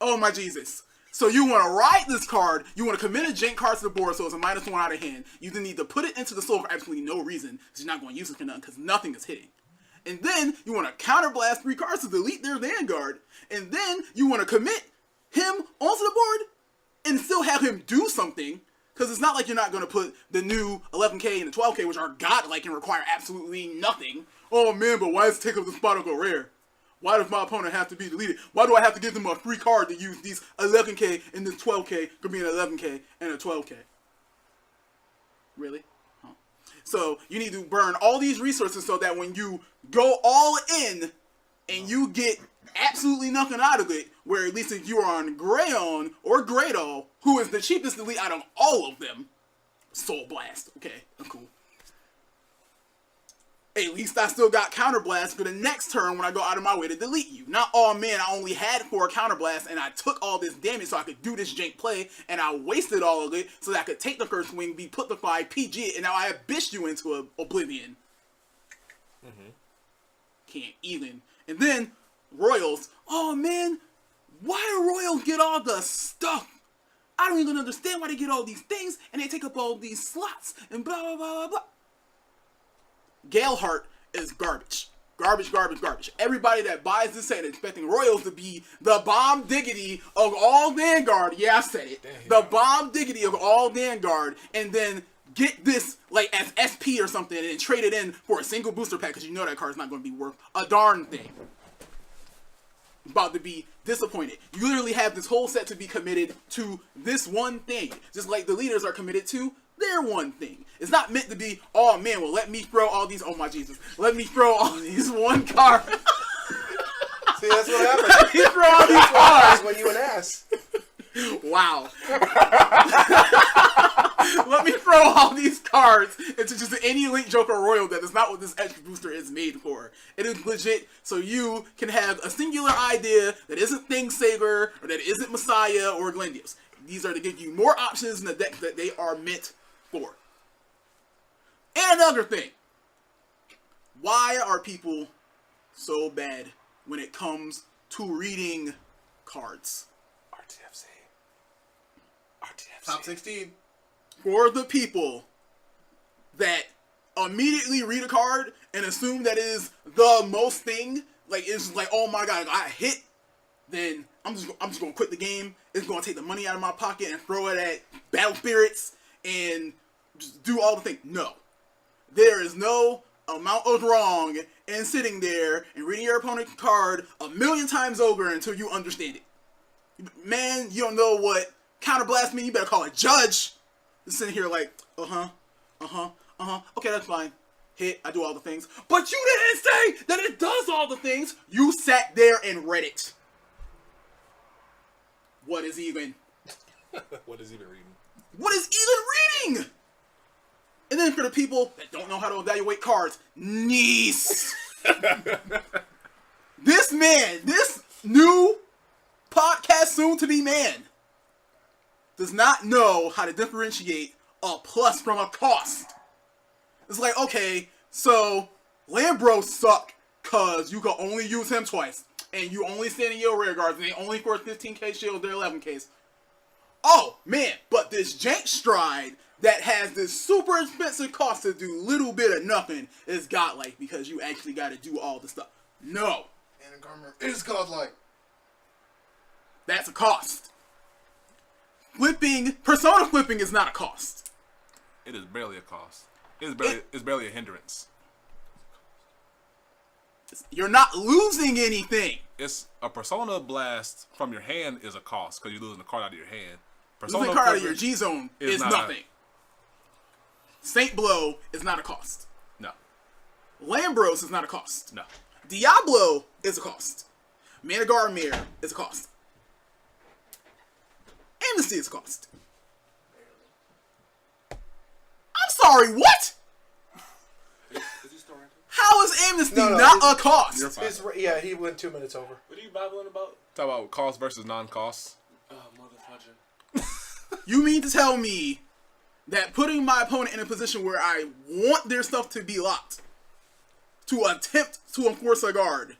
Oh my Jesus. So you want to ride this card, you want to commit a jank card to the board so it's a -1 out of hand. You then need to put it into the soul for absolutely no reason because you're not going to use it for nothing because nothing is hitting. And then you want to counterblast 3 cards to delete their Vanguard. And then you want to commit him onto the board and still have him do something. Because it's not like you're not going to put the new 11K and the 12K, which are godlike and require absolutely nothing. Oh man, but why does it take up the spot of go rare? Why does my opponent have to be deleted? Why do I have to give them a free card to use these 11K and this 12K could be an 11K and a 12K? Really? Huh. So you need to burn all these resources so that when you go all in and you get absolutely nothing out of it, where at least if you are on Greyon or Grado, who is the cheapest delete out of all of them, Soul Blast. Okay, cool. At least I still got Counterblast for the next turn when I go out of my way to delete you. Not, oh man, I only had 4 Counterblast and I took all this damage so I could do this jank play and I wasted all of it so that I could take the first swing, be put the 5, PG it, and now I have bitched you into oblivion. Can't even. And then, Royals. Oh man, why do Royals get all the stuff? I don't even understand why they get all these things and they take up all these slots and blah blah blah blah blah. Galeheart is garbage. Garbage, garbage, garbage. Everybody that buys this set expecting Royals to be the bomb diggity of all Vanguard. Yeah, I said it. Damn. The bomb diggity of all Vanguard. And then get this like as SP or something and trade it in for a single booster pack because you know that card's not going to be worth a darn thing. About to be disappointed. You literally have this whole set to be committed to this one thing. Just like the leaders are committed to their one thing. It's not meant to be, oh man, well let me throw all these, oh my Jesus, let me throw all these one card.
See, that's what happens.
Let me throw all these cards.
When you an ass.
Wow. Let me throw all these cards into just any Link Joker Royal that is not what this extra booster is made for. It is legit so you can have a singular idea that isn't Thing Saber or that isn't Messiah or Glendios. These are to give you more options in the deck that they are meant for. And another thing. Why are people so bad when it comes to reading cards?
RTFC.
Top 16.
For the people that immediately read a card and assume that is the most thing, like it's like, oh my god, if I hit, then I'm just gonna quit the game. It's gonna take the money out of my pocket and throw it at Battle Spirits and just do all the things. No, there is no amount of wrong in sitting there and reading your opponent's card 1,000,000 times over until you understand it. Man, you don't know what counterblast means. You better call a judge. Sitting here like, okay, that's fine. Hit, I do all the things. But you didn't say that it does all the things. You sat there and read it. What is even?
What is even reading?
What is even reading? And then for the people that don't know how to evaluate cards, niece. This man, this new podcast soon-to-be man, does not know how to differentiate a plus from a cost. It's like, okay, so Lambros suck because you can only use him twice. And you only stand in your rear guards and they only force 15k shields, they're 11ks. Oh, man, but this Jank Stride that has this super expensive cost to do little bit of nothing is godlike because you actually got to do all the stuff. No.
And Garmer is godlike.
That's a cost. Flipping, persona flipping is not a cost.
It is barely a cost. It's barely a hindrance.
You're not losing anything.
It's a persona blast from your hand is a cost because you're losing a card out of your hand. Persona
Losing a card out of your G zone is
not
nothing. Saint Blow is not a cost.
No.
Lambros is not a cost.
No.
Diablo is a cost. Managar Mirror is a cost. Amnesty is a cost. I'm sorry, what?
Is he still ranting?
How is Amnesty
No,
not a cost?
You're fine.
Yeah, he went 2 minutes over.
What are you babbling about?
Talk about cost versus non-cost.
Oh, motherfucker.
You mean to tell me that putting my opponent in a position where I want their stuff to be locked to attempt to enforce a guard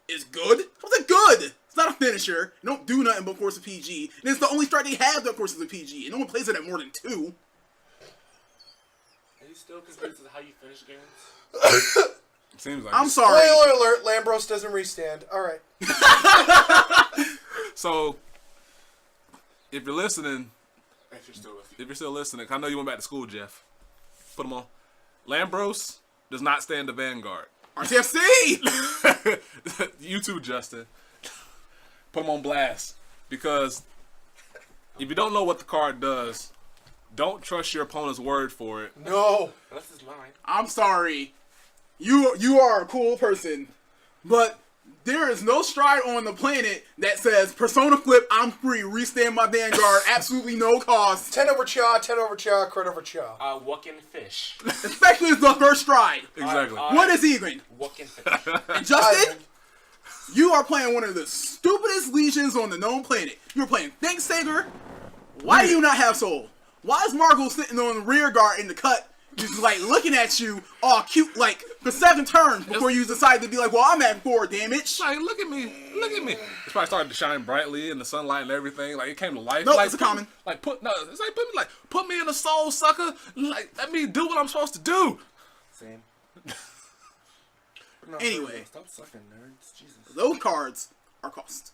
is good? How's it good? It's not a finisher. It don't do nothing but force a PG. And it's the only strike they have that forces a PG. And no one plays it at more than 2.
Are you
still confused as how you finish games?
Seems like
I'm
it.
sorry.
Spoiler alert: Lambros doesn't restand. All right.
So, if you're listening,
If
if you're still listening, I know you went back to school, Jeff. Put them on. Lambros does not stand the Vanguard.
RTFC.
You too, Justin. Put them on blast. Because if you don't know what the card does, don't trust your opponent's word for it.
No.
Unless it's mine.
I'm sorry. You are a cool person, but there is no stride on the planet that says Persona Flip, I'm free, restand my Vanguard, absolutely no cost.
10 over Cha, 10 over Cha, crit over Cha.
Walk in fish.
Especially the first stride.
Exactly.
What is even?
Walk in fish.
And Justin, you are playing one of the stupidest legions on the known planet. You're playing Think Sager. Why do you not have soul? Why is Margot sitting on the rear guard in the cut, just like looking at you all cute, like for 7 turns before you decide to be like, well, I'm at 4 damage.
Like, look at me. It's probably started to shine brightly in the sunlight and everything. Like, it came to life.
No,
like,
it's a common.
It's like, put me in the soul, sucker. Like, let me do what I'm supposed to do.
Same. No,
Anyway.
stop sucking, nerds. Jesus.
Those cards are cost.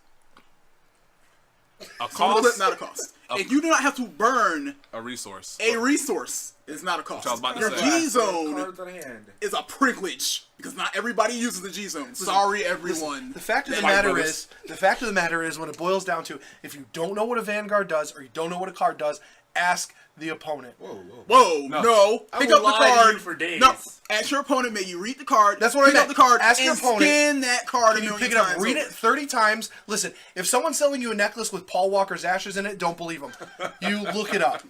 A
Persona Flip,
cost,
not a cost. If you do not have to burn
a resource.
a resource, it's not a cost.
I was about to
Your
say.
G-Zone
Cards on hand.
is a privilege because not everybody uses the G-Zone. Sorry, everyone.
The fact of the
White
matter is, when it boils down to, if you don't know what a Vanguard does or you don't know what a card does, ask the opponent.
Whoa, no.
I
Pick
will
up the
lie to
card.
you for days.
No, ask your opponent. May you read the card.
That's what I
pick
meant.
up the card.
Ask
and
your opponent.
Scan that card.
Can
a
you
million
pick it up,
times
read
over.
it 30 times? Listen, if someone's selling you a necklace with Paul Walker's ashes in it, don't believe them. You look it up.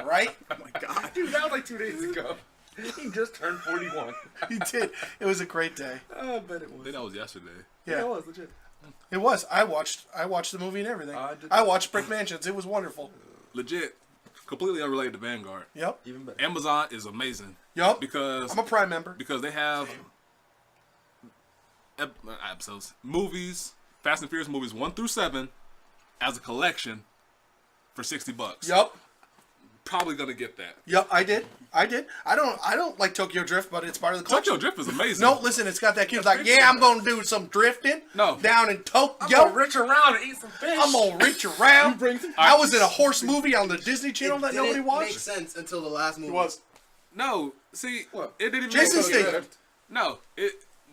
Right?
Oh my god.
Dude, that was like 2 days ago. He just turned 41.
He did. It was a great day.
I bet it
I
was.
think that was yesterday.
Yeah, it
Yeah,
was legit.
it was. I watched the movie and everything.
I did
I watched Brick Mansions. It was wonderful.
Legit. Completely unrelated to Vanguard.
Yep.
Even better.
Amazon is amazing.
Yup.
Because
I'm a Prime member.
because they have episodes, movies, Fast and Furious movies 1 through 7 as a collection for $60.
Yup.
Probably gonna get that.
Yup. I did. I don't like Tokyo Drift, but it's part of the collection.
Tokyo Drift is amazing.
No, listen, it's got that kid like, yeah, I'm gonna do some drifting.
No.
Down in
I'm
Tokyo.
gonna reach around and eat some fish.
I'm gonna reach around.
bring some-
I was in a horse movie on the Disney Channel that
didn't
nobody
make
watched.
sense until the last movie.
It was.
No, see,
What?
it didn't even
Jason
make sense.
Statham.
No,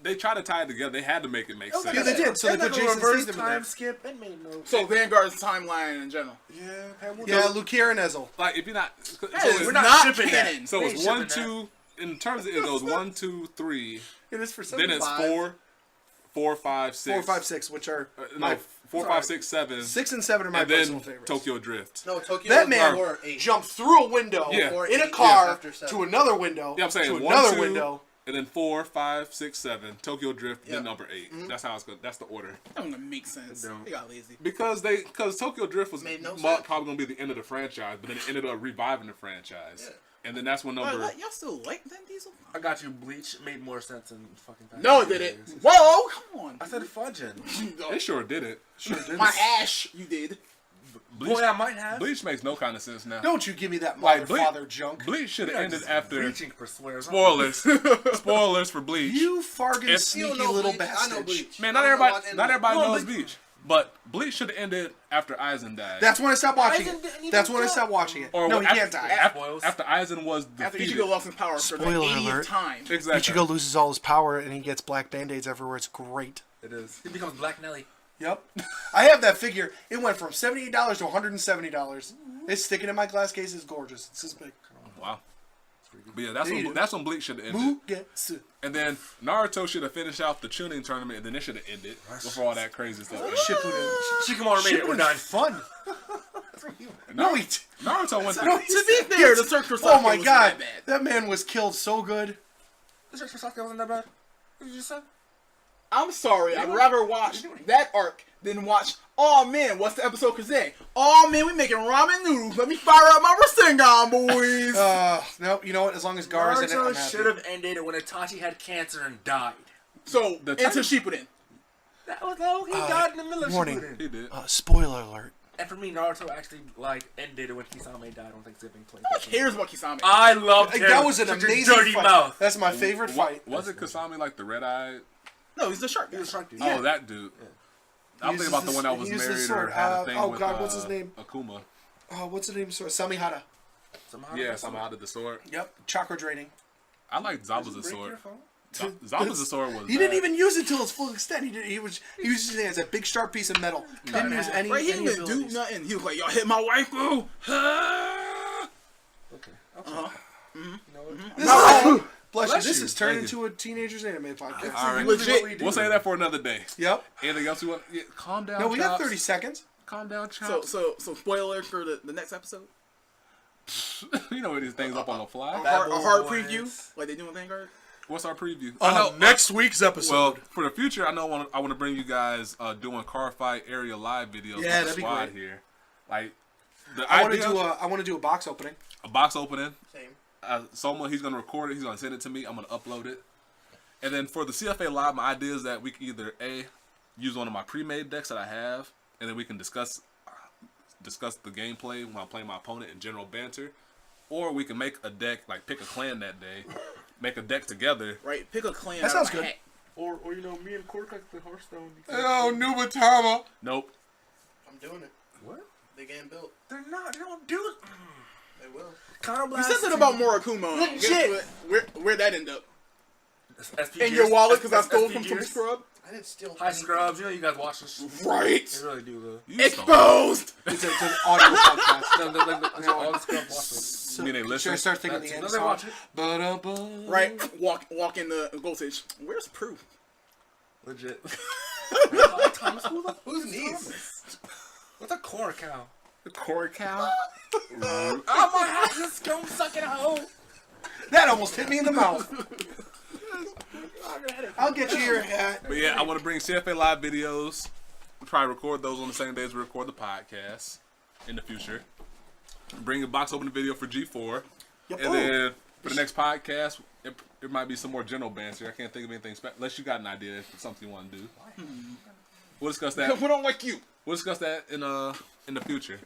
they tried to tie it together. They had to make it make sense.
Yeah, they did. So they
And
put
then
Jason
reverse
Statham in
time
there.
skip. It made no sense.
So Vanguard's timeline in general.
Yeah, Lukier and Ezel.
Like if you're not, so
Hey,
it's
we're
not.
not
shipping that.
canon.
So
we
it's
ain't
1,
shipping
2. In terms of it goes 1, 2, 3.
It is for
Then it's
75.
4, 5, 6.
4, 5, 6, which are
No, 4, 5, 6, 7.
6 and 7 are my
And
personal
then
favorites.
Tokyo Drift.
No, Tokyo
That
was
man
before 8.
jumped through a window
Yeah.
Or
in a
8,
car
after 7.
to another window
Yeah, I'm saying
to
1,
another
2,
window.
and then 4, 5, 6, 7. Tokyo Drift,
Yeah.
then number 8. That's how it's going. That's the order.
That don't make sense.
don't.
They got lazy.
Because Tokyo Drift was
Made no
probably
sense.
going to be the end of the franchise, but then it ended up reviving the franchise.
Yeah.
And then that's when number.
Y'all still like Vin Diesel?
I got you. Bleach made more sense than fucking. Fast
No, it
and
didn't.
Furious.
Whoa, come on.
I said fudging.
It sure did it.
My ash, you did.
Bleach,
Boy, I might have.
Bleach makes no kind of sense now.
Don't you give me that
Like,
mother
Bleach-
father junk.
Bleach should have
You're
ended
just
after.
reaching for swears.
Spoilers. Spoilers for Bleach.
You fargan
If-
sneaky
You don't know
little
Bleach. I know
bastard.
Bleach.
Man,
I
not
don't know
everybody,
what
not everybody
anime.
knows Bleach. But Bleach should have ended after Aizen died.
That's when I stopped watching
Aizen didn't
it.
even
That's when I
die.
stopped watching it.
or
No, he
after,
can't die.
After Aizen was
After
defeated.
Ichigo lost his power for the
Spoiler
80th
alert.
time.
Exactly.
Ichigo loses all his power and he gets black band-aids everywhere. It's great.
It is. It becomes Black Nelly.
Yep. I have that figure. It went from $78 to $170. It's sticking in my glass case. It's gorgeous. It's this big.
Wow. But yeah, that's
Yeah,
when,
you do.
that's when Bleach should have ended.
Mugetsu.
And then Naruto should have finished out the tuning tournament, and then it should have ended before all that crazy stuff.
Shippuden.
Shikamaru made it. We're
Shippuden's
done.
fun. No, he.
Naruto went
No,
through.
To be fair, the search for Sasuke
Oh my
was
god,
that bad.
that man was killed so good.
The search for Sasuke wasn't that bad. What did you say?
I'm sorry, I'd rather watch that arc than watch, oh man, what's the episode today? Oh man, we making ramen noodles. Let me fire up my Rasengan, boys.
No, you know what? As long as Gar's in it, I'm
Naruto
happy.
should have ended when Itachi had cancer and died.
So,
The
into
time-
Shippuden.
That was how he died in the middle of
warning.
Shippuden.
He did.
Spoiler alert.
And for me, Naruto actually ended when Kisame died on Thanksgiving.
Who cares about Kisame?
I loved him.
That was an
Such a
amazing
dirty
fight.
mouth.
That's my favorite fight.
Was it Kasami like the red-eyed?
No, he's the shark.
He was a shark dude.
Oh, that dude. I'm thinking about the one that was
He uses the
married or
sword.
had a thing
Oh,
with
God, what's his name?
Akuma.
What's the name? Sorry, Samihara.
Yeah, somehow did the sword.
Yep, chakra draining.
I like Zabuza's sword. Zabuza's sword was.
He didn't even use it till its full extent. He was using it as a big sharp piece of metal. He didn't use any.
Right, he
any
didn't do
abilities.
nothing. He was like, y'all hit my waifu.
Okay.
Bless you. This
you.
has turned
Thank
into a teenager's anime podcast.
All right,
Legit.
we'll say that for another day.
Yep.
Anything else you want? Yeah, calm down.
No, we got
Chops.
30 seconds.
Calm down, Chops.
So spoiler for the next episode.
You know these things up on the fly.
A hard
Boys.
preview, like they do in Vanguard.
What's our preview? I know
Next week's episode.
Well, for the future, I know I want to bring you guys doing car fight area live videos.
Yeah,
with the
that'd be
squad
great.
here. Like the
I want
idea,
to do a box opening.
a box opening.
Same.
Soma, he's gonna record it. He's gonna send it to me. I'm gonna upload it. And then for the CFA live, my idea is that we can either use one of my pre-made decks that I have, and then we can discuss the gameplay when I'm playing my opponent in general banter, or we can make a deck, like pick a clan that day, make a deck together.
Right, pick a clan.
That
out of
sounds
a
good.
hat.
Or me and Korikai play Hearthstone.
Oh, Nubatama.
Nope.
I'm doing it.
What?
They getting built.
They're not. They don't do it.
They will.
You said something about Murakuma.
Legit.
Where'd that end up?
SP
In your wallet because I
SP
stole from some
gears.
scrub.
I didn't steal.
Hi,
anything.
Scrubs. You know you guys watch this.
Right.
They really do, though.
You stole.
Exposed.
It's an audio podcast.
No, all the Scrubs watch this.
You mean they
Should I
listen?
start thinking the
No,
end
they
song?
watch it.
Ba-da-ba.
Right. Walk in the voltage. Where's proof?
Legit.
Who's niece?
What's a core cow?
Core cow.
Oh my god, this scum sucking hoe.
That almost hit me in the mouth. I'll get you your hat.
But yeah, I want to bring CFA live videos. We'll probably record those on the same days we record the podcast in the future. Bring a box opening video for G4.
Yep.
And then for the next podcast, it might be some more general banter. I can't think of anything special. Unless you got an idea for something you want to do. We'll discuss that.
We don't like you.
We'll discuss that in the future.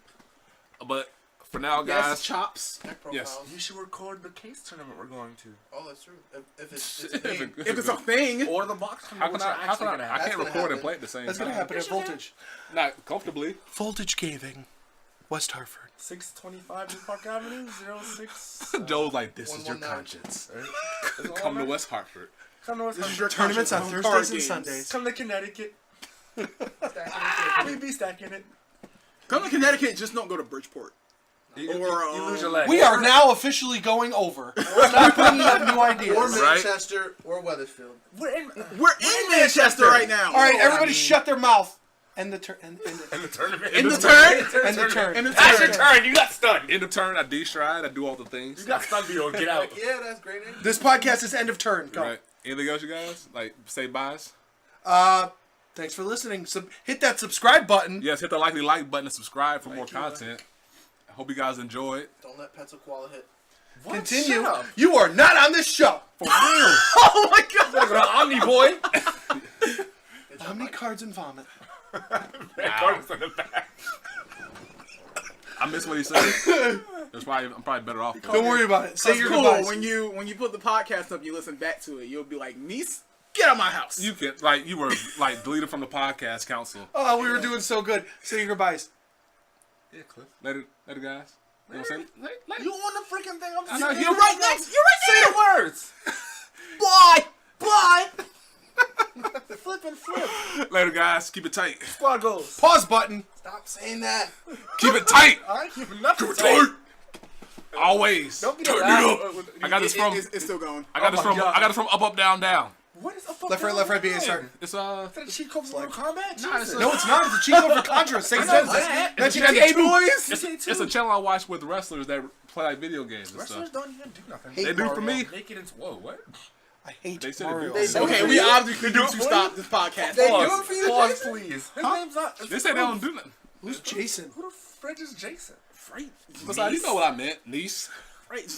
But for now,
Yes,
guys,
chops.
Deck
Yes.
profiles.
You should record the case tournament we're going to.
Oh, that's true. If it's a game.
If it's a thing.
Or the box
how
tournament,
can
which
I?
are
How
actually
can
gonna
I? I
happen.
can't
That's
record
gonna
and play at the same
That's
time.
going to happen at Voltage.
Not comfortably.
Voltage Caving, West Hartford.
625 New Park Avenue, 06.
Joe's like, this is your
119.
conscience.
Right?
Come to West Hartford.
Come to West
This is
Hartford.
your
Tournaments on
conscience.
Thursdays
Card
and
games.
Sundays.
Come to Connecticut. We be stacking it.
Come to Connecticut, just don't go to Bridgeport.
You
Or,
lose your leg.
We are now officially going over. We're not bringing up new
Or
ideas.
Right.
Manchester or Weathersfield.
We're in.
We're in Manchester right now.
All right, everybody, shut their mouth. And the turn. And
the tournament.
In the turn.
the turn.
In the
That's your
turn.
turn. You got stunned.
In the turn, I D-stride, I do all the
You
things.
got stunned, Vito. Get out.
Yeah, that's great.
This podcast is end of turn. Go.
Right. Anything else, you guys? Like, say byes?
Thanks for listening. Hit that subscribe button.
Yes, hit the like button and subscribe for more content. I hope you guys enjoyed.
Don't let Pensacola hit.
What?
Continue.
Shut up.
You are not on this show.
For real.
Oh my god.
Omni boy.
How many cards and vomit?
I missed what he said. I'm probably better off.
Don't worry about it. Say
That's
your
cool.
goodbyes.
When you put the podcast up, you listen back to it. You'll be like, niece, get out of my house.
You can you were deleted from the podcast council.
Oh, we were doing so good. Say your goodbyes.
Yeah, Cliff.
Later, guys. You know what I'm saying?
You on the freaking thing?
I know,
You're right next. You're right
Say the words.
Bye. Bye.
Flip and flip.
Later, guys. Keep it tight.
Squad goals.
Pause button.
Stop saying that.
Keep it tight.
I ain't keeping nothing.
Keep it tight. Always.
Don't be
Turn it
loud.
up. I got this from.
It's still going.
I got this
Oh my
from.
God.
I got this from Up Up Down Down.
What is up?
Left, right, B, A, start.
It's
Is that a cheat code for Mortal Kombat?
Nah, it's
Jesus.
a-
No, it's not. It's a cheat code for Contra. Six
know
cents.
that.
That's
It's a
GTA
channel-
boys.
It's a channel I watch with wrestlers that play video games and
Wrestlers
stuff.
don't even do nothing.
Hate
They do for
Mario.
me.
Naked and whoa, what?
I hate
They said it
Mario.
do.
Okay, we obviously need to
for
stop this podcast.
They
Pause.
do it for you,
Pause,
Jason?
please. His name's not.
They say they don't do nothing.
Who's Jason?
Who the fridge is Jason?
Besides, you know what I meant, niece.
Right.